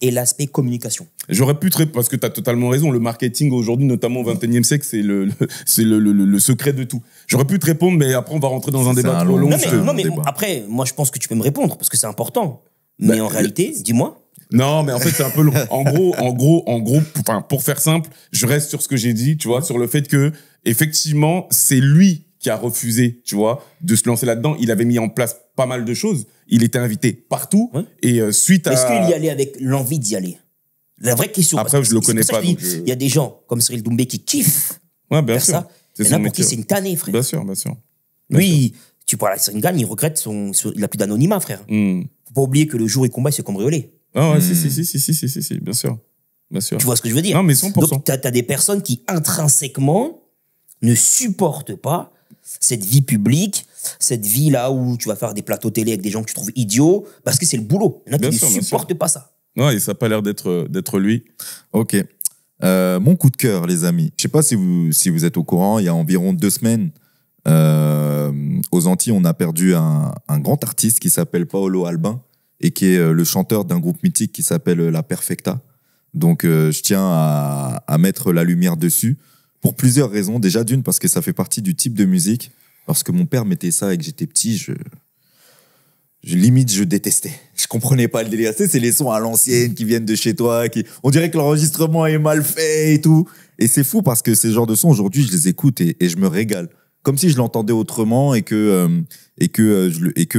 Speaker 1: et l'aspect communication.
Speaker 2: J'aurais pu parce que tu as totalement raison, le marketing aujourd'hui, notamment au XXIe siècle, c'est le secret de tout. J'aurais pu te répondre, mais après on va rentrer dans un débat trop long.
Speaker 1: Non, mais après, moi je pense que tu peux me répondre parce que c'est important. Mais en réalité, dis-moi.
Speaker 2: Non, mais en fait, c'est un peu long. En gros, pour faire simple, je reste sur ce que j'ai dit, tu vois, sur le fait que, effectivement, c'est lui qui a refusé, tu vois, de se lancer là-dedans. Il avait mis en place pas mal de choses. Il était invité partout. Et suite à...
Speaker 1: Est-ce qu'il y allait avec l'envie d'y aller? La vraie question.
Speaker 2: Après, je le connais pas.
Speaker 1: Il y a des gens comme Cyril Doumbé qui kiffent
Speaker 2: bien sûr.
Speaker 1: ça. Il y en a pour qui c'est une tannée, frère.
Speaker 2: Bien sûr.
Speaker 1: Lui, tu parles à Cyril Gagne, il regrette il a plus d'anonymat, frère. Faut pas oublier que le jour où il combat, il se fait cambrioler.
Speaker 2: Ah ouais, si, bien sûr.
Speaker 1: Tu vois ce que je veux dire?
Speaker 2: Non, mais 100%.
Speaker 1: Donc, t'as des personnes qui, intrinsèquement, ne supportent pas cette vie publique, cette vie-là où tu vas faire des plateaux télé avec des gens que tu trouves idiots, parce que c'est le boulot. Il y en a qui ne supportent pas ça.
Speaker 2: Ouais, et ça n'a pas l'air d'être lui.
Speaker 3: Ok. Mon coup de cœur, les amis. Je sais pas si vous êtes au courant, il y a environ 2 semaines, aux Antilles, on a perdu un grand artiste qui s'appelle Paolo Albin, et qui est le chanteur d'un groupe mythique qui s'appelle La Perfecta. Donc, je tiens à mettre la lumière dessus pour plusieurs raisons. Déjà, d'une, parce que ça fait partie du type de musique. Lorsque mon père mettait ça et que j'étais petit, limite, je détestais. Je comprenais pas le délire. Tu sais, c'est les sons à l'ancienne qui viennent de chez toi. On dirait que l'enregistrement est mal fait et tout. Et c'est fou parce que ces genres de sons, aujourd'hui, je les écoute et je me régale. Comme si je l'entendais autrement et que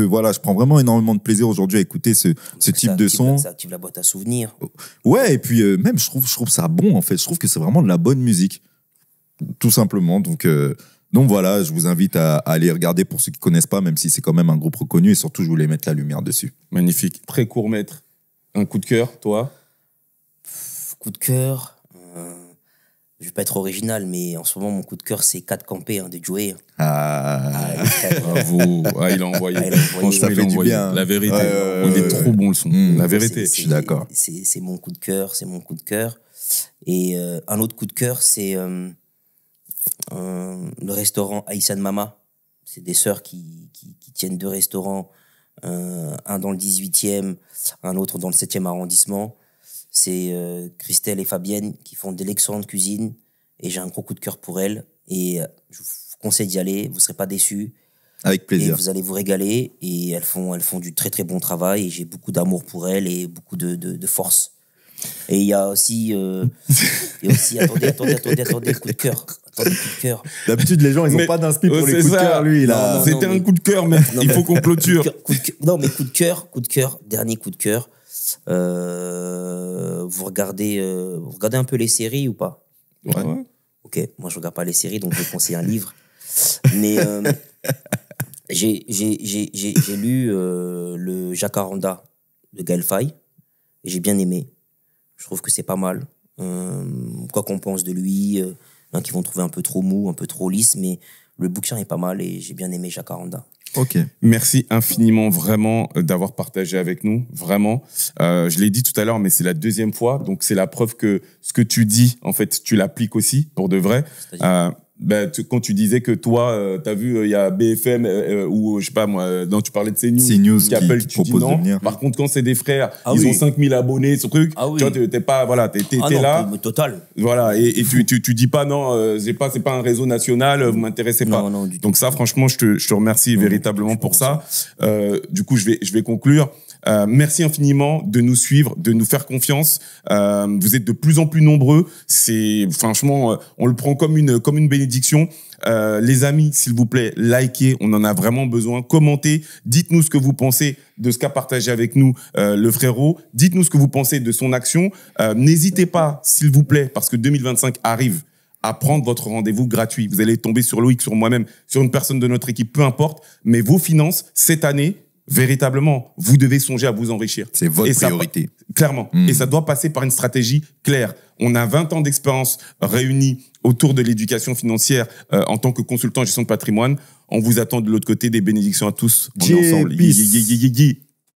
Speaker 3: voilà, je prends vraiment énormément de plaisir aujourd'hui à écouter ce type de son.
Speaker 1: Ça active la boîte à souvenirs.
Speaker 3: Ouais, et puis même je trouve ça bon en fait. Je trouve que c'est vraiment de la bonne musique, tout simplement. Donc voilà, je vous invite à aller regarder pour ceux qui connaissent pas, même si c'est quand même un groupe reconnu et surtout je voulais mettre la lumière dessus.
Speaker 2: Magnifique, très court maître. Un coup de cœur, toi?
Speaker 1: Coup de cœur. Je vais pas être original, mais en ce moment, mon coup de cœur, c'est 4 Campé de Joey.
Speaker 2: Bravo. Il a envoyé. Franchement,
Speaker 3: ça fait du bien.
Speaker 2: La vérité. Il est trop bon, le son. La vérité.
Speaker 3: Je suis d'accord.
Speaker 1: C'est mon coup de cœur, Et un autre coup de cœur, c'est le restaurant Aïssane Mama. C'est des sœurs qui tiennent 2 restaurants, un dans le 18e, un autre dans le 7e arrondissement. C'est Christelle et Fabienne qui font de l'excellente cuisine et j'ai un gros coup de cœur pour elles et je vous conseille d'y aller, vous serez pas déçus.
Speaker 3: Avec plaisir.
Speaker 1: Et vous allez vous régaler et elles font du très très bon travail et j'ai beaucoup d'amour pour elles et beaucoup de force. Et il y a aussi attendez, coup de cœur.
Speaker 3: D'habitude, les gens, ils ont pas d'inspi pour les coups de cœur, lui.
Speaker 2: C'était un coup de cœur, mais il faut qu'on clôture.
Speaker 1: Non, mais coup de cœur, dernier coup de cœur. Vous regardez un peu les séries ou pas?
Speaker 2: Ouais.
Speaker 1: Ok, moi je regarde pas les séries, donc je vais conseiller un livre. Mais j'ai lu le Jacaranda de Gaël Faye et j'ai bien aimé. Je trouve que c'est pas mal. Quoi qu'on pense de lui, qui vont trouver un peu trop mou, un peu trop lisse, mais le bouquin est pas mal et j'ai bien aimé Jacaranda.
Speaker 3: Ok.
Speaker 2: Merci infiniment vraiment d'avoir partagé avec nous, vraiment. Je l'ai dit tout à l'heure, mais c'est la 2e fois, donc c'est la preuve que ce que tu dis, en fait, tu l'appliques aussi pour de vrai. Quand tu disais que toi, t'as vu, il y a BFM ou je sais pas moi, dont tu parlais de CNews qui appelle, tu dis non. Par contre, quand c'est des frères, ils ont 5000 abonnés, ce truc, tu vois, t'es pas, voilà, t'es là.
Speaker 1: Total.
Speaker 2: Voilà, et tu dis pas non, c'est pas un réseau national, vous m'intéressez pas.
Speaker 1: Non, du tout.
Speaker 2: Donc ça, franchement, je te remercie véritablement pour ça. Du coup, je vais conclure. Merci infiniment de nous suivre, de nous faire confiance. Vous êtes de plus en plus nombreux. C'est franchement, on le prend comme une bénédiction. Les amis, s'il vous plaît, likez. On en a vraiment besoin. Commentez. Dites-nous ce que vous pensez de ce qu'a partagé avec nous le frérot. Dites-nous ce que vous pensez de son action. N'hésitez pas, s'il vous plaît, parce que 2025 arrive, à prendre votre rendez-vous gratuit. Vous allez tomber sur Loïc, sur moi-même, sur une personne de notre équipe, peu importe. Mais vos finances, cette année, véritablement, vous devez songer à vous enrichir.
Speaker 3: C'est votre priorité.
Speaker 2: Clairement. Et ça doit passer par une stratégie claire. On a 20 ans d'expérience réunis autour de l'éducation financière en tant que consultant en gestion de patrimoine. On vous attend de l'autre côté. Des bénédictions à tous. On est ensemble.